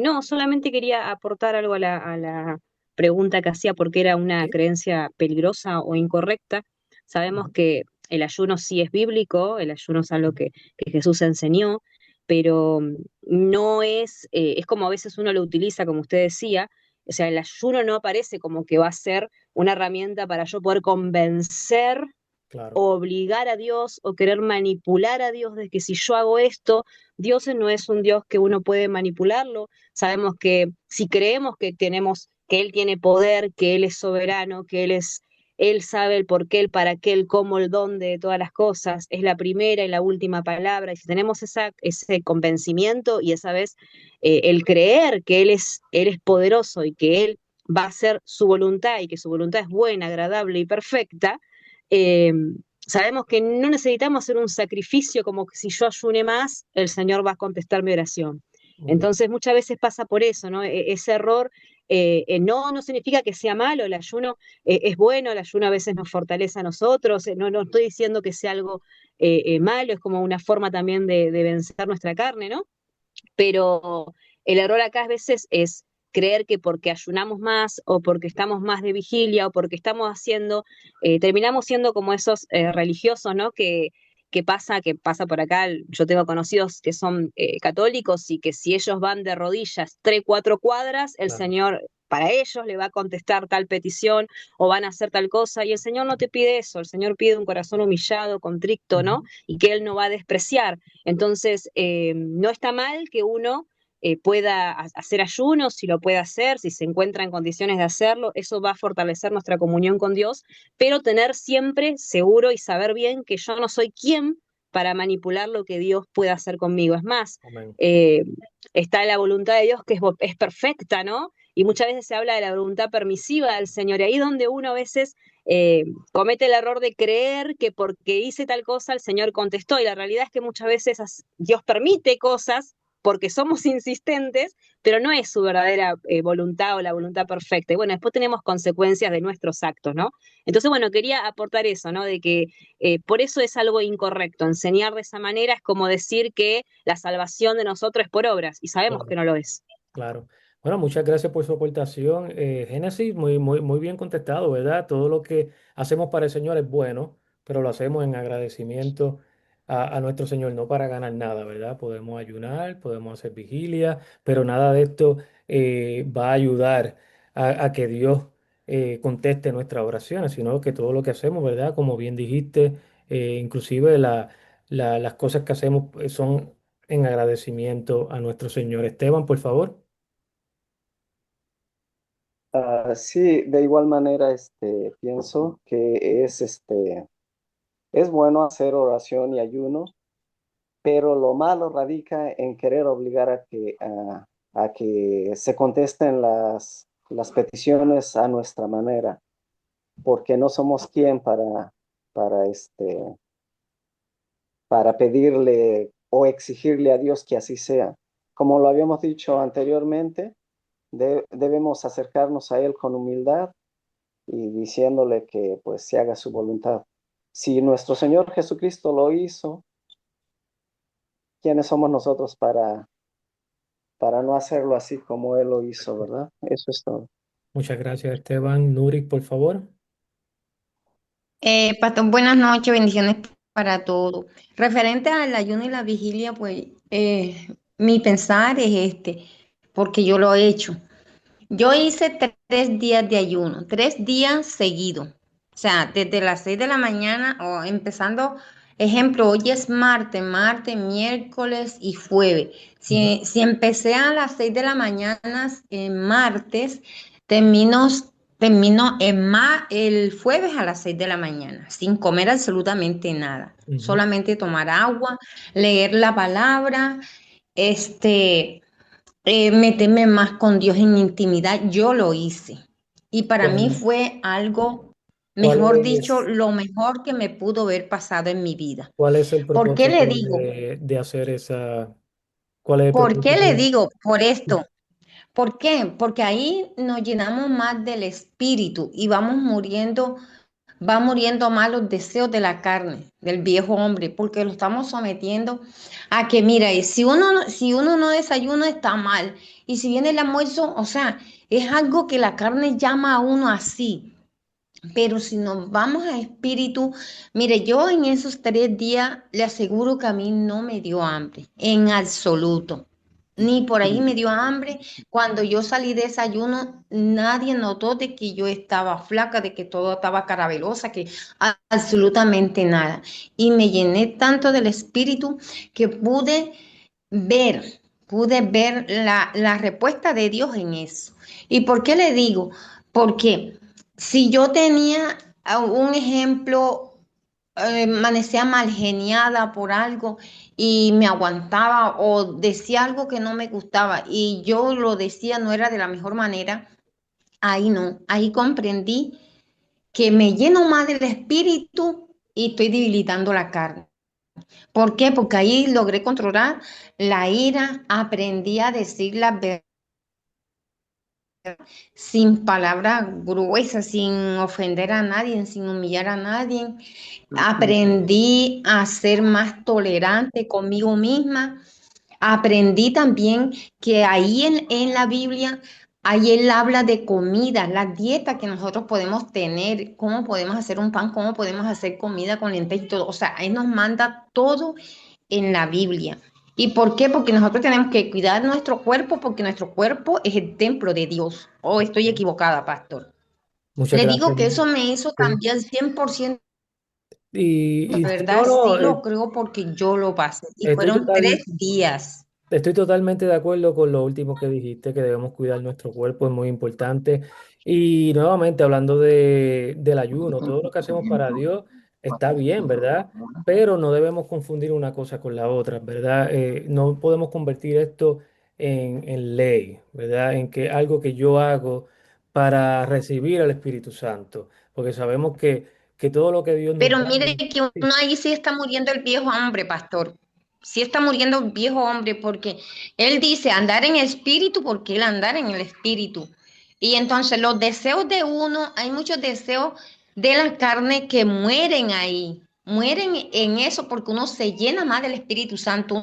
No, solamente quería aportar algo a la pregunta que hacía, porque era una Sí. creencia peligrosa o incorrecta. Sabemos Ujú. que el ayuno sí es bíblico, el ayuno es algo que Jesús enseñó, pero no es como a veces uno lo utiliza, como usted decía. O sea, el ayuno no aparece como que va a ser una herramienta para yo poder convencer Claro, obligar a Dios o querer manipular a Dios de que si yo hago esto, Dios no es un Dios que uno puede manipularlo. Sabemos que si creemos que tenemos, que Él tiene poder, que Él es soberano, Él sabe el por qué, el para qué, el cómo, el dónde de todas las cosas, es la primera y la última palabra. Y si tenemos ese convencimiento y esa vez el creer que Él es poderoso y que Él va a hacer su voluntad y que su voluntad es buena, agradable y perfecta, eh, sabemos que no necesitamos hacer un sacrificio como que si yo ayune más, el Señor va a contestar mi oración. muy bien. Entonces muchas veces pasa por eso, ¿no? Ese error no significa que sea malo, el ayuno es bueno, el ayuno a veces nos fortalece a nosotros, no estoy diciendo que sea algo malo, es como una forma también de vencer nuestra carne, ¿no? Pero el error acá a veces es creer que porque ayunamos más o porque estamos más de vigilia o porque estamos haciendo, terminamos siendo como esos religiosos, ¿no? Que pasa por acá, yo tengo conocidos que son católicos y que si ellos van de rodillas 3, 4 cuadras, el Claro. Señor para ellos le va a contestar tal petición o van a hacer tal cosa, y el Señor no te pide eso, el Señor pide un corazón humillado, contrito, ¿no? Ujú. Y que Él no va a despreciar. Entonces, no está mal que uno pueda hacer ayunos, si lo puede hacer, si se encuentra en condiciones de hacerlo, eso va a fortalecer nuestra comunión con Dios, pero tener siempre seguro y saber bien que yo no soy quien para manipular lo que Dios pueda hacer conmigo. Es más, Amén. está la voluntad de Dios que es perfecta, ¿no? Y muchas veces se habla de la voluntad permisiva del Señor, y ahí donde uno a veces comete el error de creer que porque hice tal cosa el Señor contestó, y la realidad es que muchas veces Dios permite cosas porque somos insistentes, pero no es su verdadera voluntad o la voluntad perfecta. Y bueno, después tenemos consecuencias de nuestros actos, ¿no? Entonces, bueno, quería aportar eso, ¿no? De que por eso es algo incorrecto. Enseñar de esa manera es como decir que la salvación de nosotros es por obras, y sabemos que Claro. no lo es. Claro. Bueno, muchas gracias por su aportación. Génesis, muy bien contestado, ¿verdad? Todo lo que hacemos para el Señor es bueno, pero lo hacemos en agradecimiento a nuestro Señor, no para ganar nada, ¿verdad? Podemos ayunar, podemos hacer vigilia, pero nada de esto va a ayudar a que Dios conteste nuestras oraciones, sino que todo lo que hacemos, ¿verdad? Como bien dijiste, inclusive las cosas que hacemos son en agradecimiento a nuestro Señor. Esteban, por favor. Sí, de igual manera, pienso que es bueno hacer oración y ayuno, pero lo malo radica en querer obligar a que se contesten las peticiones a nuestra manera, porque no somos quien para, para pedirle o exigirle a Dios que así sea. Como lo habíamos dicho anteriormente, debemos acercarnos a Él con humildad y diciéndole que pues se haga su voluntad. Si nuestro Señor Jesucristo lo hizo, ¿quiénes somos nosotros para no hacerlo así como Él lo hizo, verdad? Eso es todo. Muchas gracias, Esteban. Nuri, por favor. Pastor, buenas noches, bendiciones para todos. Referente al ayuno y la vigilia, pues mi pensar es porque yo lo he hecho. Yo hice 3 días de ayuno, 3 días seguidos. O sea, desde las 6 de la mañana o empezando, ejemplo, hoy es martes, miércoles y jueves. Ujú. Si empecé a las 6 de la mañana en martes, termino, termino el jueves a las 6 de la mañana, sin comer absolutamente nada. Ujú. Solamente tomar agua, leer la palabra, meterme más con Dios en intimidad, yo lo hice. Y para mí ¿Cuál, fue algo, cuál mejor dicho, es, lo mejor que me pudo haber pasado en mi vida. cuál es el ¿Por qué le propósito digo? de hacer cuál es el ¿Por qué propósito le de... digo? Por esto. ¿Por qué? Porque ahí nos llenamos más del espíritu y va muriendo más los deseos de la carne, del viejo hombre, porque lo estamos sometiendo a que, mira, y si uno no desayuna está mal, y si viene el almuerzo, o sea, es algo que la carne llama a uno así, pero si nos vamos a espíritu, mire, yo en esos 3 días le aseguro que a mí no me dio hambre, en absoluto. Ni por ahí me dio hambre. Cuando yo salí de desayuno, nadie notó de que yo estaba flaca, de que todo estaba carabelosa, que absolutamente nada. Y me llené tanto del espíritu que ver, pude ver la respuesta de Dios en eso. ¿Y por qué le digo? Porque si yo tenía un ejemplo, amanecía mal geniada por algo y me aguantaba o decía algo que no me gustaba y yo lo decía no era de la mejor manera, ahí no, ahí comprendí que me lleno más del espíritu y estoy debilitando la carne. ¿Por qué? Porque ahí logré controlar la ira, aprendí a decir la verdad sin palabras gruesas, sin ofender a nadie, sin humillar a nadie. Aprendí a ser más tolerante conmigo misma. Aprendí también que ahí en la Biblia Ahí él habla de comida, la dieta que nosotros podemos tener, cómo podemos hacer un pan, cómo podemos hacer comida con lentejas y todo. O sea, él nos manda todo en la Biblia. ¿Y por qué? Porque nosotros tenemos que cuidar nuestro cuerpo, porque nuestro cuerpo es el templo de Dios. Oh, estoy equivocada, pastor. Muchas Le gracias. digo que eso me hizo Sí. cambiar 100%, Y de sí, verdad, no, sí no, lo creo porque yo lo pasé. Y estoy fueron total, 3 días. estoy totalmente de acuerdo con lo último que dijiste, que debemos cuidar nuestro cuerpo, es muy importante. Y nuevamente, hablando del ayuno, todo lo que hacemos para Dios está bien, ¿verdad? Pero no debemos confundir una cosa con la otra, ¿verdad? No podemos convertir esto en ley, ¿verdad? En que algo que yo hago para recibir al Espíritu Santo, porque sabemos que todo lo que Dios nos Pero da. mire que uno ahí sí está muriendo el viejo hombre, pastor. Sí está muriendo el viejo hombre porque él dice andar en espíritu porque él andar en el espíritu. Y entonces los deseos de uno, hay muchos deseos de la carne que mueren ahí. Mueren en eso porque uno se llena más del Espíritu Santo,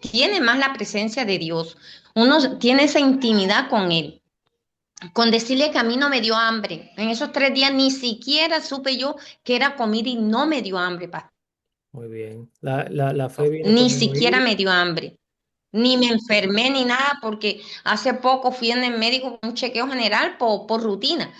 tiene más la presencia de Dios, uno tiene esa intimidad con Él. Con decirle que a mí no me dio hambre. En esos 3 días ni siquiera supe yo que era comida y no me dio hambre, pastor. Muy bien. La fe viene por Ni el siquiera oír. me dio hambre. Ni me enfermé ni nada porque hace poco fui en el médico con un chequeo general por rutina.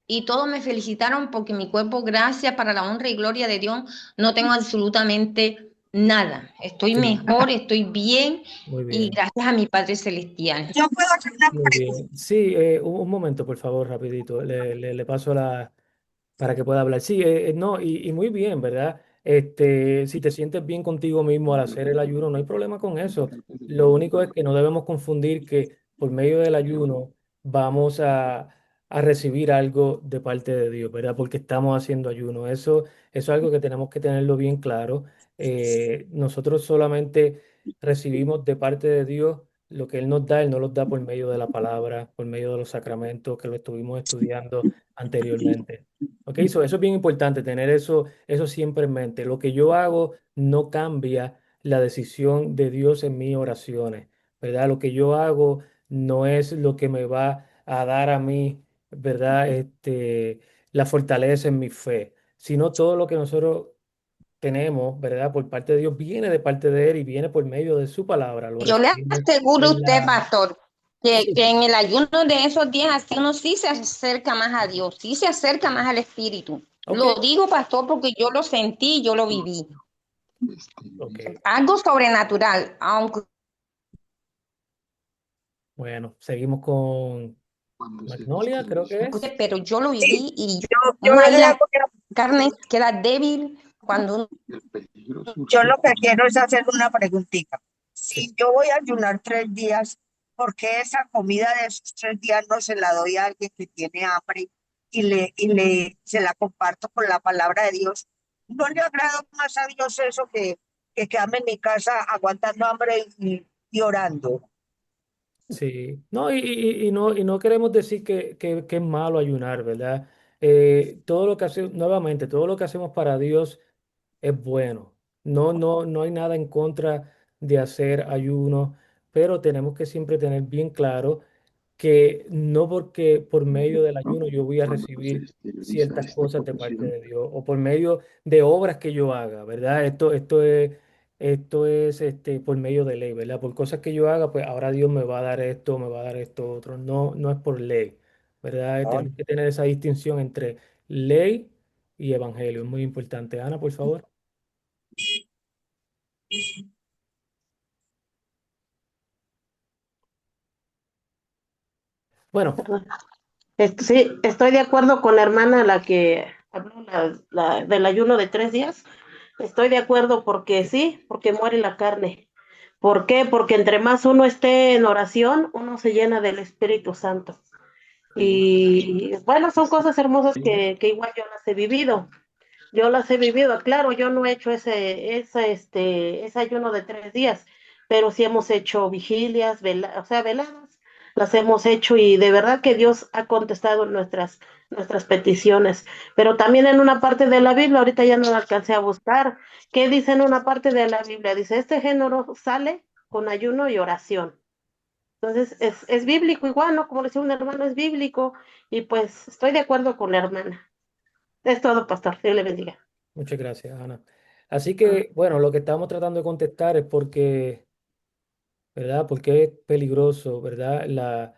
Y todos me felicitaron porque mi cuerpo, gracias para la honra y gloria de Dios, no tengo absolutamente nada. Estoy Sí, mejor, estoy bien muy y bien. gracias a mi Padre Celestial. Yo puedo hacer una Muy pregunta. bien. Sí, un momento, por favor, rapidito. Le paso para que pueda hablar. Sí, no, y muy bien, ¿verdad? Si te sientes bien contigo mismo al hacer el ayuno, no hay problema con eso. Lo único es que no debemos confundir que por medio del ayuno vamos a recibir algo de parte de Dios, ¿verdad? Porque estamos haciendo ayuno. Eso es algo que tenemos que tenerlo bien claro. Nosotros solamente recibimos de parte de Dios lo que Él nos da, Él nos los da por medio de la palabra, por medio de los sacramentos que lo estuvimos estudiando anteriormente. Ok, eso es bien importante, tener eso siempre en mente. Lo que yo hago no cambia la decisión de Dios en mis oraciones, ¿verdad? Lo que yo hago no es lo que me va a dar a mí, ¿verdad? La fortaleza en mi fe, sino todo lo que nosotros tenemos, ¿verdad? Por parte de Dios, viene de parte de Él y viene por medio de su palabra. Lo Yo le recibimos aseguro a en usted, la... pastor, que Sí, en el ayuno de esos días así uno sí se acerca más a Dios, sí se acerca más al Espíritu. ok, Lo digo, pastor, porque yo lo sentí, yo lo viví. ok. Algo sobrenatural, aunque Bueno, seguimos con Magnolia, creo que es. pero yo lo Sí, viví y yo uno ahí le la hago, carne queda débil cuando uno... yo lo que quiero es hacer una preguntita. Sí. Si yo voy a ayunar 3 días, ¿por qué esa comida de esos 3 días no se la doy a alguien que tiene hambre se la comparto con la palabra de Dios? ¿No le agrada más a Dios eso que quedarme en mi casa aguantando hambre y orando? Sí, no, y no queremos decir que es malo ayunar, ¿verdad? Todo lo que hacemos, nuevamente, todo lo que hacemos para Dios es bueno. No hay nada en contra de hacer ayuno, pero tenemos que siempre tener bien claro que no porque por medio del ayuno yo voy a recibir ciertas cosas de parte de Dios o por medio de obras que yo haga, ¿verdad? Esto es por medio de ley, ¿verdad? Por cosas que yo haga, pues ahora Dios me va a dar esto, me va a dar esto otro. No es por ley, ¿verdad? Ah, Tenemos que tener esa distinción entre ley y evangelio. Es muy importante. Ana, por favor. Bueno, Perdón. Sí, estoy de acuerdo con la hermana, la que habló del ayuno de 3 días. Estoy de acuerdo porque sí, porque muere la carne. ¿Por qué? Porque entre más uno esté en oración, uno se llena del Espíritu Santo. Y bueno, son cosas hermosas que igual yo las he vivido. Yo las he vivido, claro, yo no he hecho ese ayuno de 3 días, pero sí hemos hecho vigilias, o sea, veladas, las hemos hecho y de verdad que Dios ha contestado nuestras peticiones. Pero también en una parte de la Biblia, ahorita ya no la alcancé a buscar, ¿qué dice en una parte de la Biblia? Dice, este género sale con ayuno y oración. Entonces, es bíblico igual, ¿no? Como decía un hermano, es bíblico, y pues estoy de acuerdo con la hermana. Es todo, pastor. Dios le bendiga. Muchas gracias, Ana. Así Ah. que, bueno, lo que estamos tratando de contestar es porque, ¿verdad? Porque es peligroso, ¿verdad?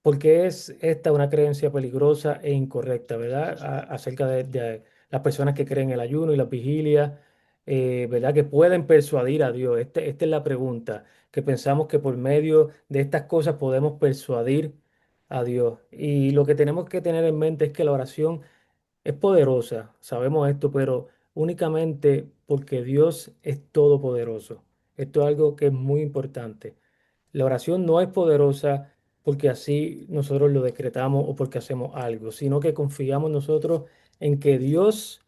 Porque es esta una creencia peligrosa e incorrecta, ¿verdad? Acerca de las personas que creen el ayuno y la vigilia, ¿verdad? Que pueden persuadir a Dios. Esta es la pregunta, que pensamos que por medio de estas cosas podemos persuadir a Dios. Y lo que tenemos que tener en mente es que la oración es poderosa, sabemos esto, pero únicamente porque Dios es todopoderoso. Esto es algo que es muy importante. La oración no es poderosa porque así nosotros lo decretamos o porque hacemos algo, sino que confiamos nosotros en que Dios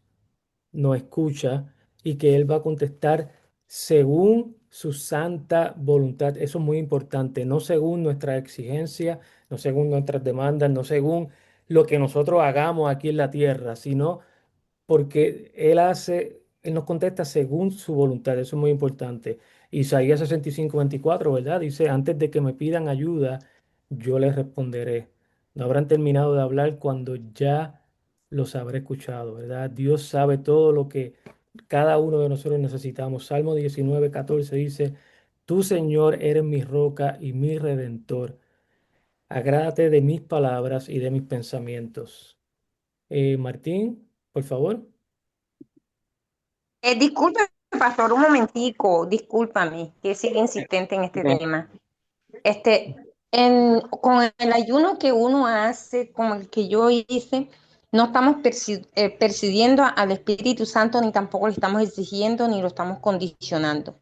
nos escucha y que Él va a contestar según su santa voluntad. Eso es muy importante, no según nuestra exigencia, no según nuestras demandas, no según lo que nosotros hagamos aquí en la tierra, sino porque Él nos contesta según su voluntad, eso es muy importante. Isaías 65:24, ¿verdad? Dice, antes de que me pidan ayuda, yo les responderé. No habrán terminado de hablar cuando ya los habré escuchado, ¿verdad? Dios sabe todo lo que cada uno de nosotros necesitamos. Salmo 19:14 dice, tú, Señor, eres mi roca y mi redentor. Agrádate de mis palabras y de mis pensamientos. Martín, por favor. Disculpe, pastor, un momentico, discúlpame, que sigue insistente en este tema. Con el ayuno que uno hace, como el que yo hice, no estamos persiguiendo al Espíritu Santo, ni tampoco le estamos exigiendo, ni lo estamos condicionando.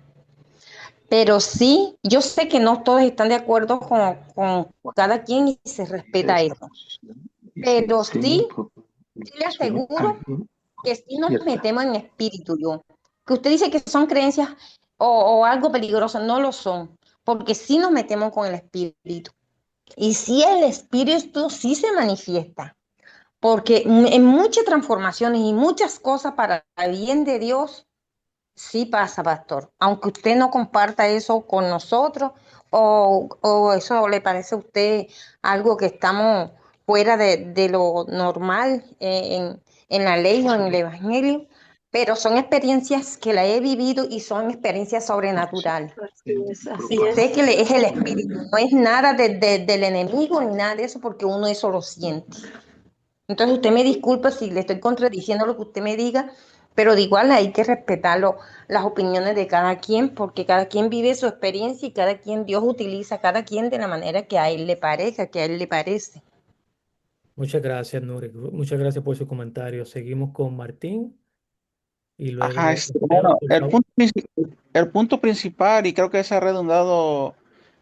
Pero sí, yo sé que no todos están de acuerdo con cada quien y se respeta eso. Pero sí, sí le aseguro que sí nos metemos en espíritu, yo. Que usted dice que son creencias o algo peligroso, no lo son, porque sí nos metemos con el espíritu. Y sí el espíritu sí se manifiesta, porque en muchas transformaciones y muchas cosas para el bien de Dios, sí pasa, pastor. Aunque usted no comparta eso con nosotros o eso le parece a usted algo que estamos fuera de lo normal en la ley o en el evangelio, pero son experiencias que la he vivido y son experiencias sobrenaturales. Así Y sé que es el espíritu, no es nada del enemigo ni nada de eso, porque uno eso lo siente. Entonces usted me disculpa si le estoy contradiciendo lo que usted me diga, pero de igual hay que respetar las opiniones de cada quien, porque cada quien vive su experiencia y cada quien, Dios utiliza a cada quien de la manera que a él le parezca, que a él le parece. Muchas gracias, Nuri. Muchas gracias por su comentario. Seguimos con Martín y Ajá, luego Esteban, bueno, por favor. el punto principal, y creo que se ha redundado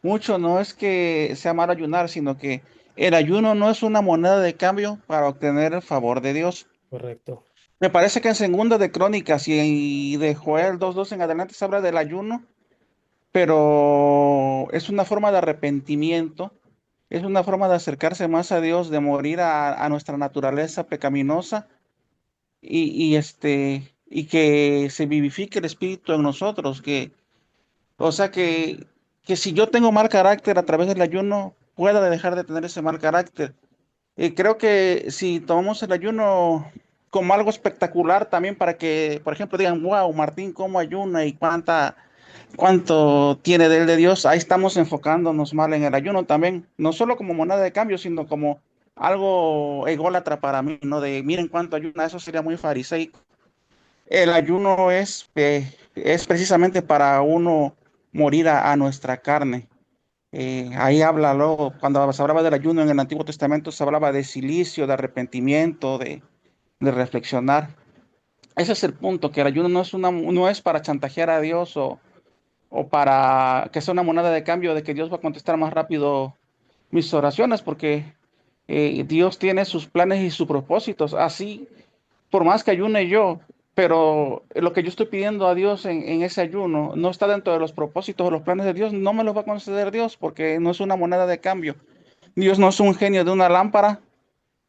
mucho, no es que sea mal ayunar, sino que el ayuno no es una moneda de cambio para obtener el favor de Dios. Correcto. Me parece que en Segunda de Crónicas y de Joel 2:2 en adelante se habla del ayuno, pero es una forma de arrepentimiento, es una forma de acercarse más a Dios, de morir a nuestra naturaleza pecaminosa y que se vivifique el espíritu en nosotros, o sea que si yo tengo mal carácter a través del ayuno, pueda dejar de tener ese mal carácter. Y creo que si tomamos el ayuno como algo espectacular también para que, por ejemplo, digan, wow, Martín, cómo ayuna y cuánto tiene de él de Dios, ahí estamos enfocándonos mal en el ayuno también, no solo como moneda de cambio, sino como algo ególatra para mí, ¿no? De miren cuánto ayuna, eso sería muy fariseico. El ayuno es precisamente para uno morir a nuestra carne. Ahí habla luego, cuando se hablaba del ayuno en el Antiguo Testamento, se hablaba de silicio, de arrepentimiento, de reflexionar. Ese es el punto, que el ayuno no es para chantajear a Dios o para que sea una moneda de cambio de que Dios va a contestar más rápido mis oraciones, porque Dios tiene sus planes y sus propósitos. Así, por más que ayune yo, pero lo que yo estoy pidiendo a Dios en ese ayuno no está dentro de los propósitos o los planes de Dios, no me los va a conceder Dios porque no es una moneda de cambio. Dios no es un genio de una lámpara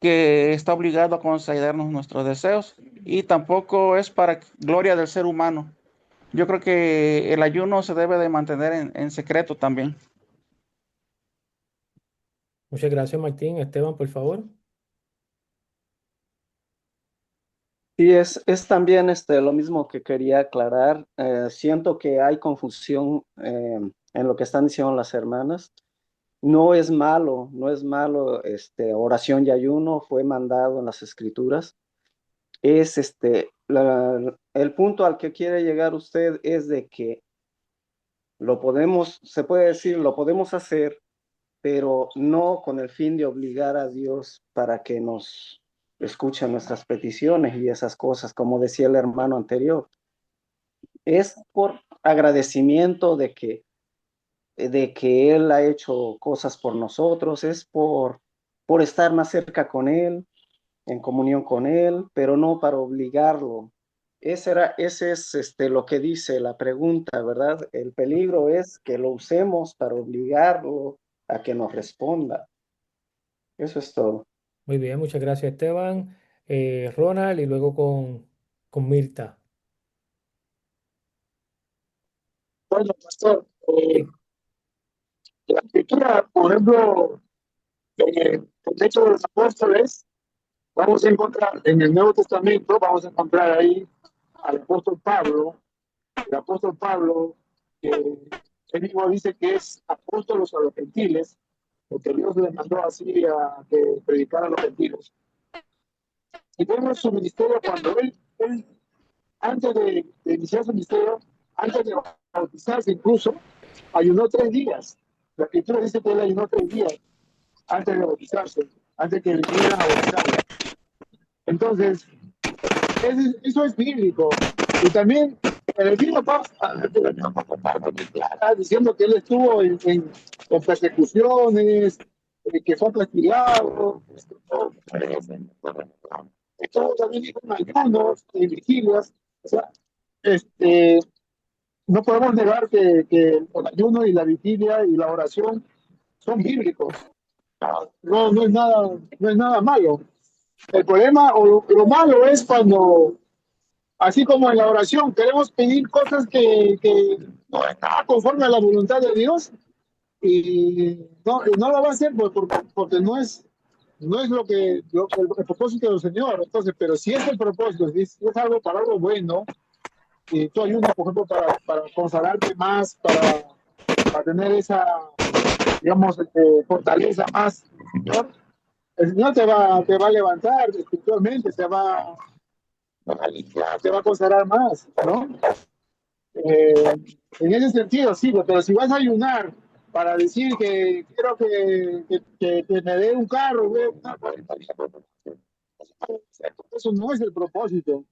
que está obligado a concedernos nuestros deseos y tampoco es para gloria del ser humano. Yo creo que el ayuno se debe de mantener en secreto también. Muchas gracias, Martín. Esteban, por favor. Sí, es también lo mismo que quería aclarar. Siento que hay confusión en lo que están diciendo las hermanas. No es malo, no es malo, oración y ayuno fue mandado en las escrituras. Es el punto al que quiere llegar usted es de que lo podemos, se puede decir, lo podemos hacer, pero no con el fin de obligar a Dios para que nos escuche nuestras peticiones y esas cosas, como decía el hermano anterior. Es por agradecimiento de que Él ha hecho cosas por nosotros, es por estar más cerca con Él, en comunión con Él, pero no para obligarlo. Ese es lo que dice la pregunta, ¿verdad? El peligro es que lo usemos para obligarlo a que nos responda. Eso es todo. Muy bien, muchas gracias, Esteban. Ronald y luego con Mirta. Bueno, pastor, Sí. la escritura, por ejemplo, el hecho de los apóstoles, vamos a encontrar en el Nuevo Testamento, vamos a encontrar ahí al apóstol Pablo, el apóstol Pablo, que él mismo dice que es apóstol a los gentiles, porque Dios le mandó así a que predicara a los gentiles. Y vemos su ministerio cuando él antes de iniciar su ministerio, antes de bautizarse incluso, ayunó 3 días. La escritura dice que él ayunó 3 días antes de bautizarse, antes que le vinieran a bautizarlo. Entonces, eso es bíblico. Y también el mismo Pablo diciendo que él estuvo en persecuciones, que fue castigado, todo también dijo en ayunos, en vigilias. O sea, no podemos negar que el ayuno y la vigilia y la oración son bíblicos. No es nada malo. El problema o lo malo es cuando, así como en la oración, queremos pedir cosas que no están conforme a la voluntad de Dios y no lo va a hacer porque no es el propósito del Señor. Entonces, pero si es el propósito, si es algo para algo bueno, y tú ayunas, por ejemplo, para consagrarte más, para tener esa, digamos, fortaleza más, Señor, el Señor te va a levantar espiritualmente, te va a consagrar más, ¿no? En ese sentido, sí, pero si vas a ayunar para decir que quiero que me dé un carro, eso no es el propósito.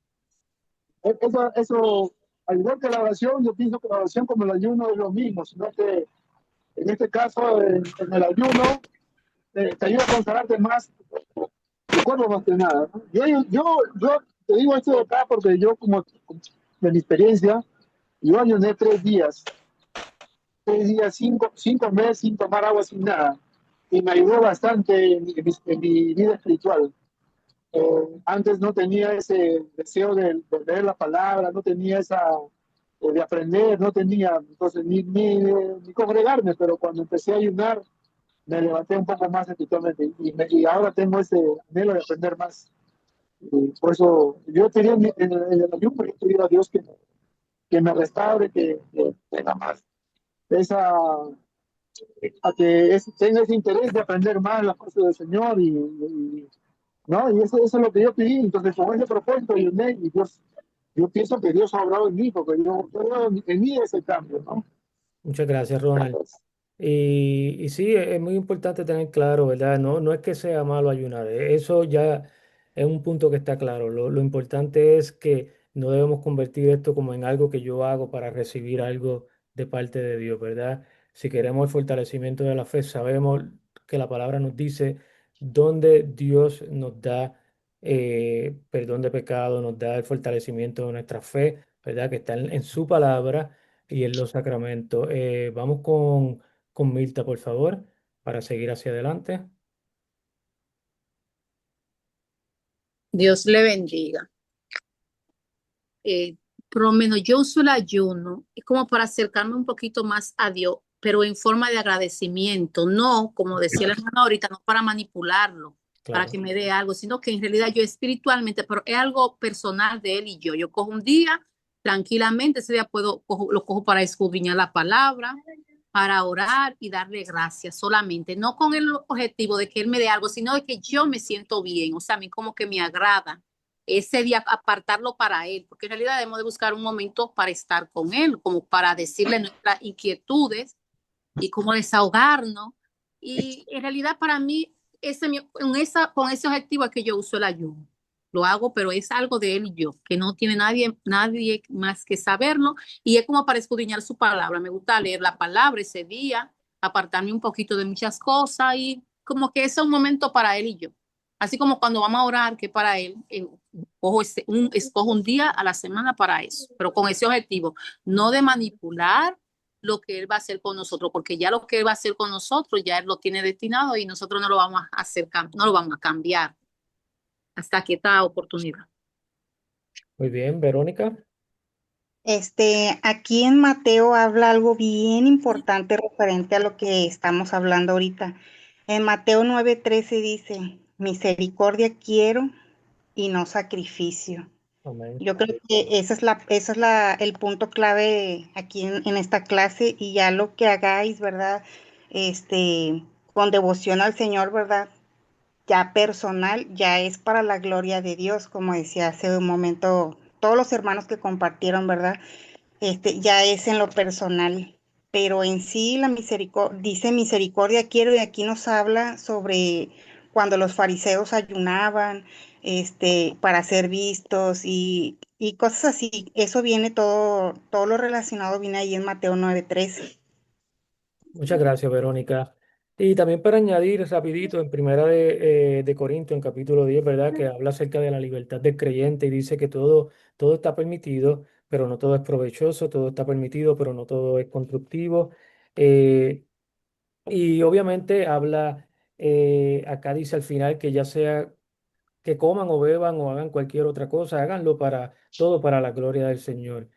Eso, al igual que la oración, yo pienso que la oración como el ayuno es lo mismo, sino que en este caso, en el ayuno, te ayuda a consagrarte más tu cuerpo más que nada, ¿no? Yo te digo esto de acá porque yo, como de mi experiencia, yo ayuné 3 días, 3 días sin comer, sin tomar agua, sin nada, y me ayudó bastante en mi vida espiritual. Antes no tenía ese deseo de leer la palabra, no tenía esa de aprender, no tenía entonces ni congregarme, pero cuando empecé a ayunar me levanté un poco más espiritualmente y ahora tengo ese anhelo de aprender más. Y por eso yo quería en el ayuno, yo quería a Dios que me restaure, que tenga más esa, a que tenga ese interés de aprender más las cosas del Señor ¿no? Y eso es lo que yo pedí. Entonces, con ese propósito, y Dios, yo pienso que Dios ha obrado en mí, porque yo creo en mí ese cambio, ¿no? Muchas gracias, Ronald. Y sí, es muy importante tener claro, ¿verdad? No es que sea malo ayunar, eso ya es un punto que está claro. Lo importante es que no debemos convertir esto como en algo que yo hago para recibir algo de parte de Dios, ¿verdad? Si queremos el fortalecimiento de la fe, sabemos que la palabra nos dice donde Dios nos da perdón de pecado, nos da el fortalecimiento de nuestra fe, ¿verdad? Que está en su palabra y en los sacramentos. Vamos con Mirta, por favor, para seguir hacia adelante. Dios le bendiga. Por lo menos yo uso el ayuno como para acercarme un poquito más a Dios pero en forma de agradecimiento, no, como decía el hermano ahorita, no para manipularlo, para que Claro. me dé algo, sino que en realidad yo espiritualmente, pero es algo personal de él y yo. Yo cojo un día tranquilamente, ese día lo cojo para escudriñar la palabra, para orar y darle gracias solamente, no con el objetivo de que él me dé algo, sino de que yo me siento bien, o sea, a mí como que me agrada ese día apartarlo para él, porque en realidad debemos de buscar un momento para estar con él, como para decirle nuestras inquietudes y cómo desahogarnos. Y en realidad para mí, con ese objetivo es que yo uso el ayuno. Lo hago, pero es algo de él y yo, que no tiene nadie más que saberlo. Y es como para escudriñar su palabra. Me gusta leer la palabra ese día, apartarme un poquito de muchas cosas y como que ese es un momento para él y yo. Así como cuando vamos a orar, que para él, escojo un día a la semana para eso, pero con ese objetivo, no de manipular lo que Él va a hacer con nosotros, porque ya lo que Él va a hacer con nosotros, ya Él lo tiene destinado y nosotros no lo vamos a hacer, no lo vamos a cambiar hasta que esta oportunidad. Muy bien, Verónica. Aquí en Mateo habla algo bien importante referente a lo que estamos hablando ahorita. En Mateo 9:13 dice, misericordia quiero y no sacrificio. Amén. Yo creo que el punto clave aquí en esta clase y ya lo que hagáis, ¿verdad? Con devoción al Señor, ¿verdad? Ya personal, ya es para la gloria de Dios, como decía hace un momento todos los hermanos que compartieron, ¿verdad? Ya es en lo personal, pero en sí la misericordia, dice misericordia quiero, y aquí nos habla sobre cuando los fariseos ayunaban, para ser vistos y cosas así. Eso viene todo lo relacionado viene ahí en Mateo 9:13. Muchas gracias, Verónica. Y también para añadir rapidito, en Primera de Corintios, en capítulo 10, ¿verdad? Que habla acerca de la libertad del creyente y dice que todo está permitido, pero no todo es provechoso, todo está permitido, pero no todo es constructivo. Eh, y obviamente habla, acá dice al final que ya sea que coman o beban o hagan cualquier otra cosa, háganlo para todo para la gloria del Señor.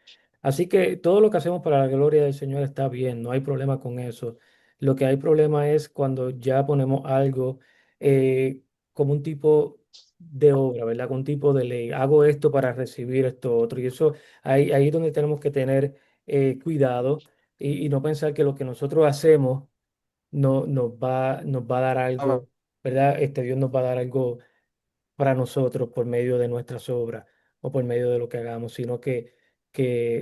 Así que todo lo que hacemos para la gloria del Señor está bien, no hay problema con eso. Lo que hay problema es cuando ya ponemos algo como un tipo de obra, ¿verdad? Como un tipo de ley. Hago esto para recibir esto otro. Y eso ahí es donde tenemos que tener cuidado y no pensar que lo que nosotros hacemos no, nos va a dar algo, ¿verdad? Dios nos va a dar algo para nosotros por medio de nuestras obras o por medio de lo que hagamos, sino que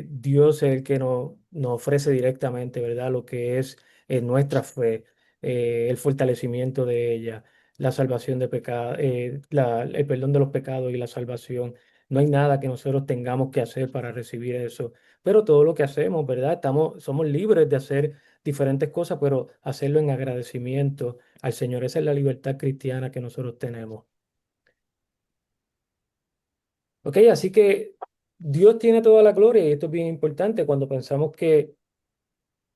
Dios es el que nos ofrece directamente, ¿verdad? Lo que es nuestra fe, el fortalecimiento de ella, la salvación de pecado, el perdón de los pecados y la salvación. No hay nada que nosotros tengamos que hacer para recibir eso, pero todo lo que hacemos, ¿verdad? Somos libres de hacer diferentes cosas, pero hacerlo en agradecimiento al Señor. Esa es la libertad cristiana que nosotros tenemos. Ok, así que Dios tiene toda la gloria y esto es bien importante cuando pensamos que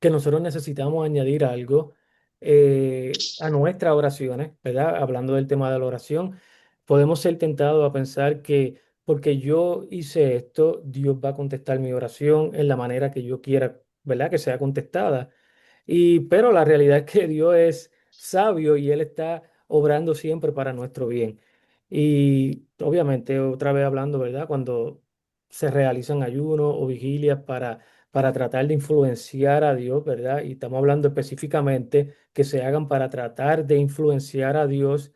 nosotros necesitamos añadir algo a nuestras oraciones, ¿verdad? Hablando del tema de la oración, podemos ser tentados a pensar que porque yo hice esto, Dios va a contestar mi oración en la manera que yo quiera, ¿verdad? Que sea contestada. Pero la realidad es que Dios es sabio y Él está obrando siempre para nuestro bien. Y obviamente, otra vez hablando, ¿verdad? Cuando se realizan ayunos o vigilias para tratar de influenciar a Dios, ¿verdad? Y estamos hablando específicamente que se hagan para tratar de influenciar a Dios,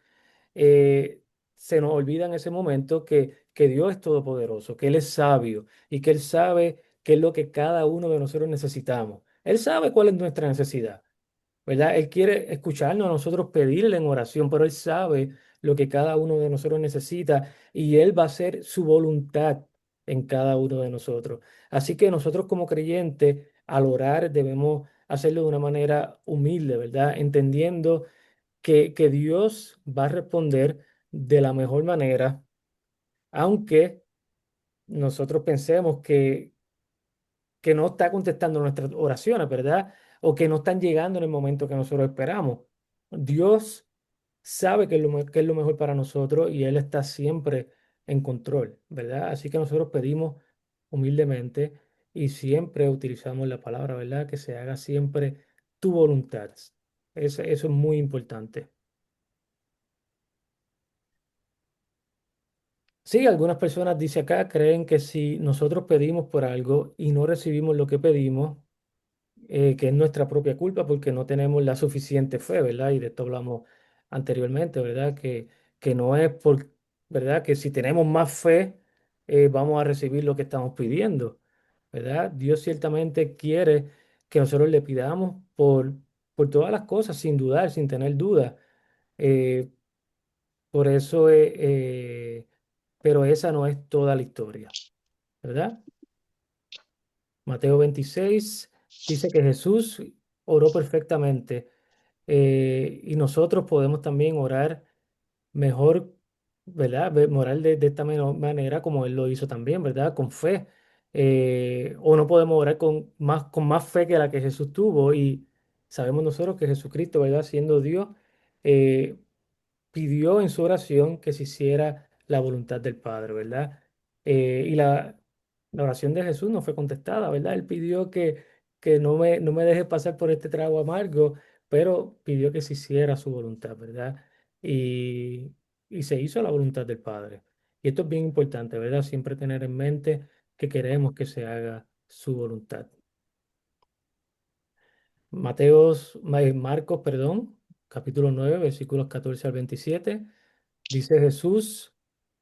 se nos olvida en ese momento que Dios es todopoderoso, que Él es sabio y que Él sabe qué es lo que cada uno de nosotros necesitamos. Él sabe cuál es nuestra necesidad, ¿verdad? Él quiere escucharnos a nosotros pedirle en oración, pero Él sabe lo que cada uno de nosotros necesita y Él va a hacer su voluntad en cada uno de nosotros. Así que nosotros como creyentes, al orar, debemos hacerlo de una manera humilde, ¿verdad? Entendiendo que Dios va a responder de la mejor manera, aunque nosotros pensemos que no está contestando nuestras oraciones, ¿verdad? O que no están llegando en el momento que nosotros esperamos. Dios sabe que es lo mejor para nosotros y Él está siempre en control, ¿verdad? Así que nosotros pedimos humildemente y siempre utilizamos la palabra, ¿verdad? Que se haga siempre tu voluntad. Eso es muy importante. Sí, algunas personas, dice acá, creen que si nosotros pedimos por algo y no recibimos lo que pedimos, que es nuestra propia culpa porque no tenemos la suficiente fe, ¿verdad? Y de esto hablamos anteriormente, ¿verdad? Que no es por, ¿verdad? Que si tenemos más fe, vamos a recibir lo que estamos pidiendo, ¿verdad? Dios ciertamente quiere que nosotros le pidamos por todas las cosas, sin dudar, sin tener duda. Eh, por eso, pero esa no es toda la historia, ¿verdad? Mateo 26 dice que Jesús oró perfectamente, y nosotros podemos también orar mejor, ¿verdad? Orar de esta manera como Él lo hizo también, ¿verdad? Con fe. O no podemos orar con más fe que la que Jesús tuvo y sabemos nosotros que Jesucristo, ¿verdad? Siendo Dios, eh, pidió en su oración que se hiciera la voluntad del Padre, ¿verdad? Y la oración de Jesús no fue contestada, ¿verdad? Él pidió que no me deje pasar por este trago amargo, pero pidió que se hiciera su voluntad, ¿verdad? Y, y se hizo la voluntad del Padre. Y esto es bien importante, ¿verdad? Siempre tener en mente que queremos que se haga su voluntad. Marcos, perdón, capítulo 9 versículos 14 al 27. Dice Jesús,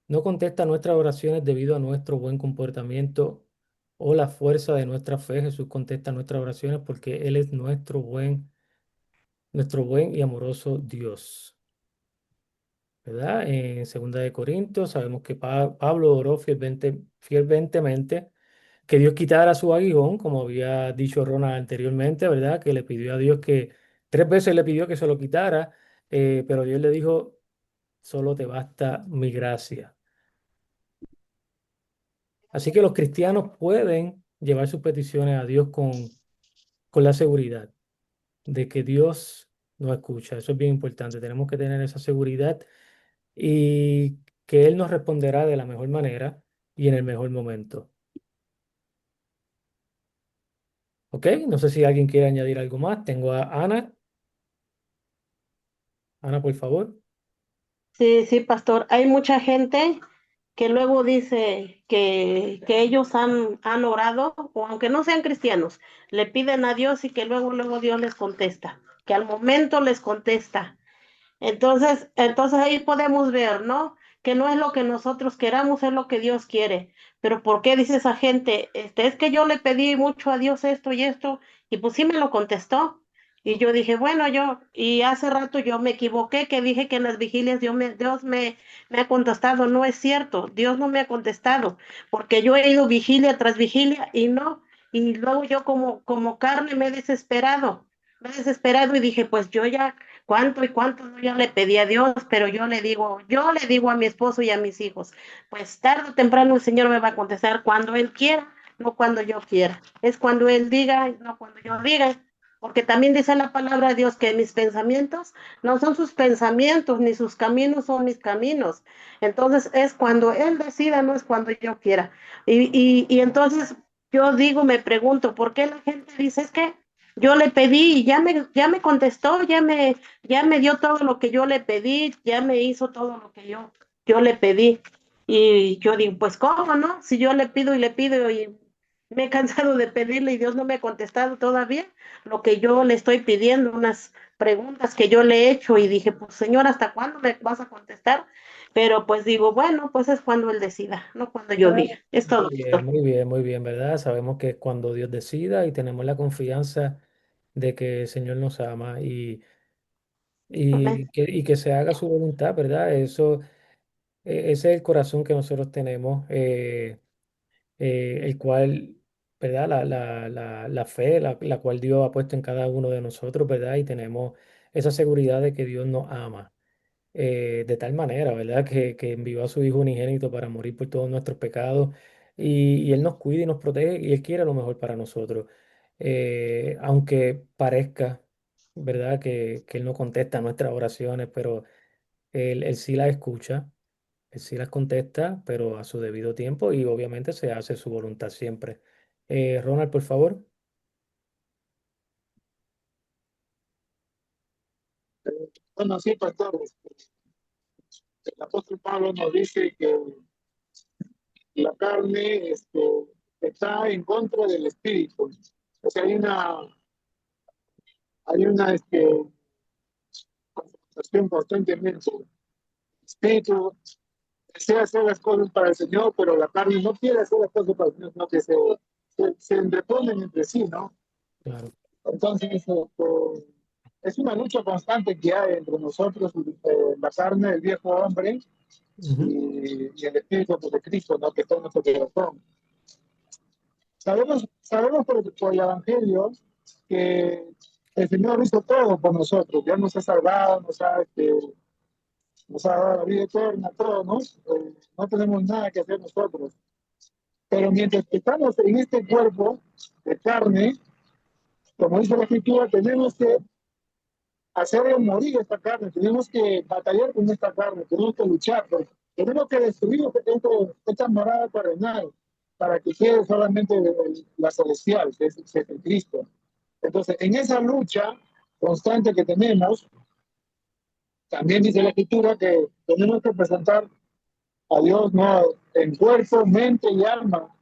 no contesta nuestras oraciones debido a nuestro buen comportamiento o la fuerza de nuestra fe. Jesús contesta nuestras oraciones porque Él es nuestro buen y amoroso Dios. ¿Verdad? En 2 de Corintios sabemos que Pablo oró fielmente que Dios quitara su aguijón, como había dicho Ronald anteriormente, ¿verdad? Que le pidió a Dios que 3 veces le pidió que se lo quitara, pero Dios le dijo, solo te basta mi gracia. Así que los cristianos pueden llevar sus peticiones a Dios con la seguridad de que Dios nos escucha. Eso es bien importante. Tenemos que tener esa seguridad y que Él nos responderá de la mejor manera y en el mejor momento. ¿Ok? No sé si alguien quiere añadir algo más. Tengo a Ana. Ana, por favor. Sí, sí, pastor. Hay mucha gente que luego dice que ellos han orado, o aunque no sean cristianos, le piden a Dios y que luego Dios les contesta, que al momento les contesta. Entonces ahí podemos ver, ¿no? Que no es lo que nosotros queramos, es lo que Dios quiere. Pero ¿por qué dice esa gente? Es que yo le pedí mucho a Dios esto y esto, y pues sí me lo contestó. Y yo dije, bueno, y hace rato yo me equivoqué, que dije que en las vigilias Dios me ha contestado. No es cierto, Dios no me ha contestado, porque yo he ido vigilia tras vigilia y no. Y luego yo como carne me he desesperado y dije, pues yo ya cuánto y cuánto no yo le pedí a Dios, pero yo le digo a mi esposo y a mis hijos, pues tarde o temprano el Señor me va a contestar cuando Él quiera, no cuando yo quiera. Es cuando Él diga, no cuando yo diga. Porque también dice la palabra de Dios que mis pensamientos no son sus pensamientos, ni sus caminos son mis caminos. Entonces es cuando Él decida, no es cuando yo quiera. Y entonces yo digo, me pregunto, ¿por qué la gente dice es que yo le pedí y ya me contestó, ya me dio todo lo que yo le pedí, ya me hizo todo lo que yo le pedí? Y yo digo, pues ¿cómo no? Si yo le pido y me he cansado de pedirle y Dios no me ha contestado todavía lo que yo le estoy pidiendo, unas preguntas que yo le he hecho y dije, pues Señor, ¿hasta cuándo me vas a contestar? Pero pues digo, bueno, pues es cuando Él decida, no cuando yo Ah, diga. Es todo, pastor. muy bien, ¿verdad? Sabemos que es cuando Dios decida y tenemos la confianza de que el Señor nos ama Amén. y que se haga su voluntad, ¿verdad? Ese es el corazón que nosotros tenemos, el cual, ¿verdad? La fe, la cual Dios ha puesto en cada uno de nosotros, ¿verdad? Y tenemos esa seguridad de que Dios nos ama, de tal manera, ¿verdad? Que envió a su Hijo unigénito para morir por todos nuestros pecados y Él nos cuida y nos protege y Él quiere lo mejor para nosotros. Aunque parezca, ¿verdad? Que Él no contesta nuestras oraciones, pero Él sí las escucha, Él sí las contesta, pero a su debido tiempo y obviamente se hace su voluntad siempre. Ronald, por favor. Bueno, sí, pastor, el apóstol Pablo nos dice que la carne está en contra del espíritu. O sea, hay una confrontación constantemente. El espíritu desea hacer las cosas para el Señor, pero la carne no quiere hacer las cosas para el Señor, sino que se entreponen entre sí, ¿no? Claro. Entonces, es una lucha constante que hay entre nosotros, la carne, el viejo hombre, Ujú. y el Espíritu de Cristo, ¿no? Que está en nuestro corazón. Sabemos por el Evangelio que el Señor hizo todo por nosotros. Ya nos ha salvado, nos ha dado la vida eterna, todo, ¿no? No tenemos nada que hacer nosotros. Pero mientras que estamos en este cuerpo de carne, como dice la Escritura, tenemos que hacer morir esta carne, tenemos que batallar con esta carne, tenemos que luchar, tenemos que destruir esta morada terrenal para que quede solamente la celestial, que es el Cristo. Entonces, en esa lucha constante que tenemos, también dice la Escritura que tenemos que presentar a Dios, ¿no? En cuerpo, mente y alma,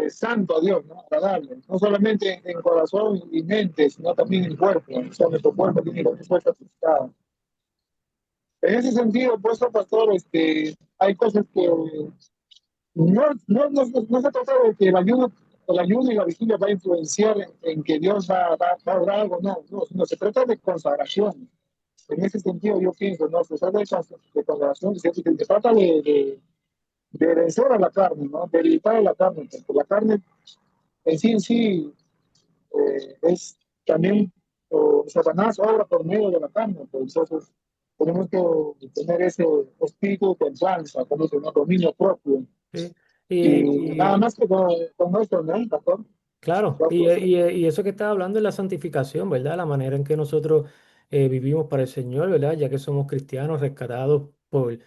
santo a Dios, ¿no? Agradable. No solamente en corazón y mente, sino también en cuerpo. O sea, nuestro cuerpo tiene que ser santificado. En ese sentido, pues, pastor, hay cosas que no se trata de que el ayuno y la vigilia va a influenciar en que Dios va a orar algo, no, se trata de consagración. En ese sentido, yo pienso, no, se trata de consagración, se trata de vencer a la carne, ¿no? De evitar a la carne, porque la carne en sí es también, Satanás obra por medio de la carne, pues, entonces tenemos que tener ese espíritu de templanza, como dice, ¿no? Dominio propio. Sí. Y nada Y más que con esto, ¿no, pastor? claro, y eso que estaba hablando es la santificación, ¿verdad? La manera en que nosotros vivimos para el Señor, ¿verdad? Ya que somos cristianos rescatados por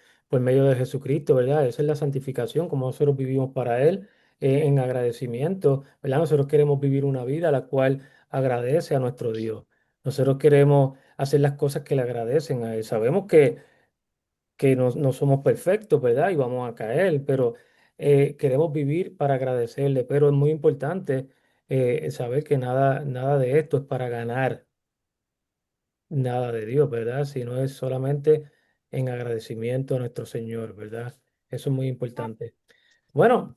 medio de Jesucristo, ¿verdad? Esa es la santificación, como nosotros vivimos para Él, en agradecimiento, ¿verdad? Nosotros queremos vivir una vida la cual agradece a nuestro Dios. Nosotros queremos hacer las cosas que le agradecen a Él. Sabemos que no somos perfectos, ¿verdad? Y vamos a caer, pero queremos vivir para agradecerle. Pero es muy importante saber que nada de esto es para ganar nada de Dios, ¿verdad? Sino es solamente en agradecimiento a nuestro Señor, ¿verdad? Eso es muy importante. Bueno,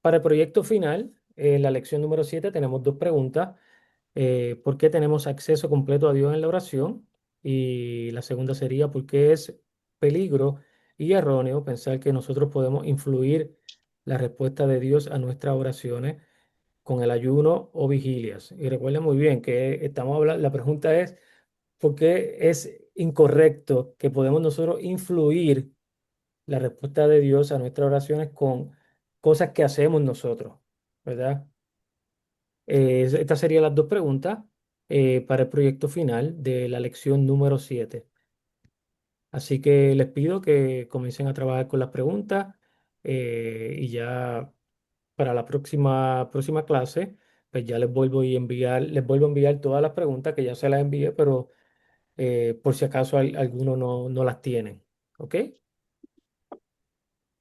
para el proyecto final, en la lección número 7 tenemos dos preguntas. ¿Por qué tenemos acceso completo a Dios en la oración? Y la segunda sería, ¿por qué es peligro y erróneo pensar que nosotros podemos influir la respuesta de Dios a nuestras oraciones con el ayuno o vigilias? Y recuerden muy bien que estamos hablando, la pregunta es, ¿por qué es incorrecto que podemos nosotros influir la respuesta de Dios a nuestras oraciones con cosas que hacemos nosotros, ¿verdad? Estas serían las dos preguntas para el proyecto final de la lección número 7. Así que les pido que comiencen a trabajar con las preguntas y ya para la próxima clase, pues ya les vuelvo a enviar todas las preguntas que ya se las envié, pero por si acaso alguno no las tienen. ¿Ok?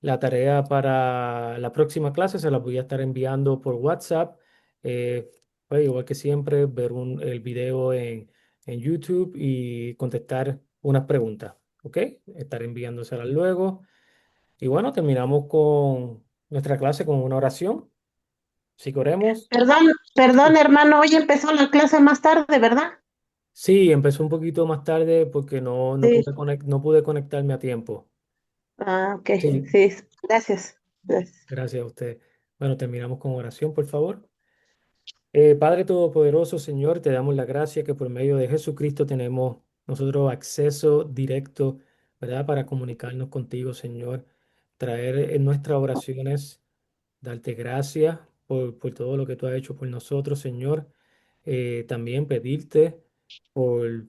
La tarea para la próxima clase se la voy a estar enviando por WhatsApp. Pues igual que siempre, ver el video en YouTube y contestar unas preguntas. ¿Ok? Estaré enviándoselas luego. Y bueno, terminamos con nuestra clase con una oración. Si queremos. Perdón, hermano, hoy empezó la clase más tarde, ¿verdad? Sí, empezó un poquito más tarde porque Sí. no pude conectarme a tiempo. Ah, ok, Sí, sí, gracias. Gracias. gracias a usted. Bueno, terminamos con oración, por favor. Padre Todopoderoso, Señor, te damos la gracia que por medio de Jesucristo tenemos nosotros acceso directo, ¿verdad? Para comunicarnos contigo, Señor. Traer en nuestras oraciones, darte gracias por todo lo que tú has hecho por nosotros, Señor. También pedirte por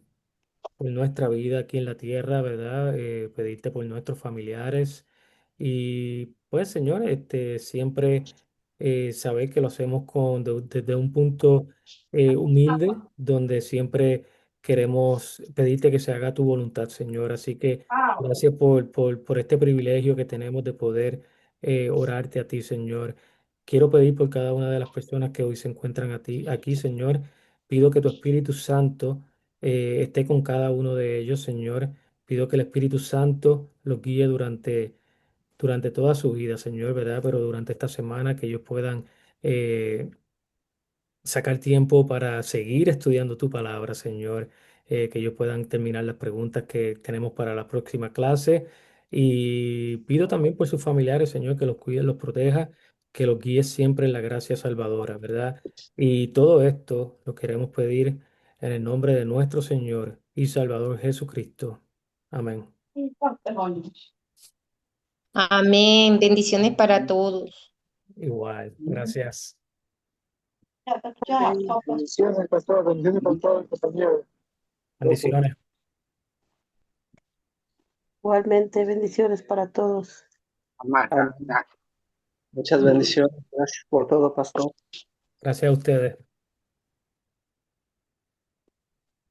nuestra vida aquí en la tierra, ¿verdad? Pedirte por nuestros familiares y pues, Señor, siempre saber que lo hacemos desde un punto humilde, donde siempre queremos pedirte que se haga tu voluntad, Señor. Así que gracias por este privilegio que tenemos de poder orarte a ti, Señor. Quiero pedir por cada una de las personas que hoy se encuentran aquí, Señor. Pido que tu Espíritu Santo esté con cada uno de ellos, Señor. Pido que el Espíritu Santo los guíe durante toda su vida, Señor, ¿verdad? Pero durante esta semana que ellos puedan eh, sacar tiempo para seguir estudiando tu palabra, Señor, que ellos puedan terminar las preguntas que tenemos para la próxima clase. Y pido también por sus familiares, Señor, que los cuide, los proteja, que los guíe siempre en la gracia salvadora, ¿verdad? Y todo esto lo queremos pedir en el nombre de nuestro Señor y Salvador Jesucristo. Amén. Amén. Bendiciones para todos. Igual, gracias. Bendiciones, pastor. Bendiciones con todos los compañeros. Bendiciones. Igualmente, bendiciones para todos. Amén. Muchas bendiciones. Gracias por todo, pastor. Gracias a ustedes.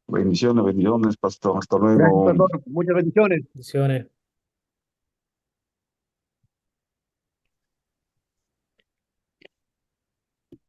Bendiciones, bendiciones, pastor. Hasta Gracias, luego. pastor. Muchas bendiciones. Bendiciones.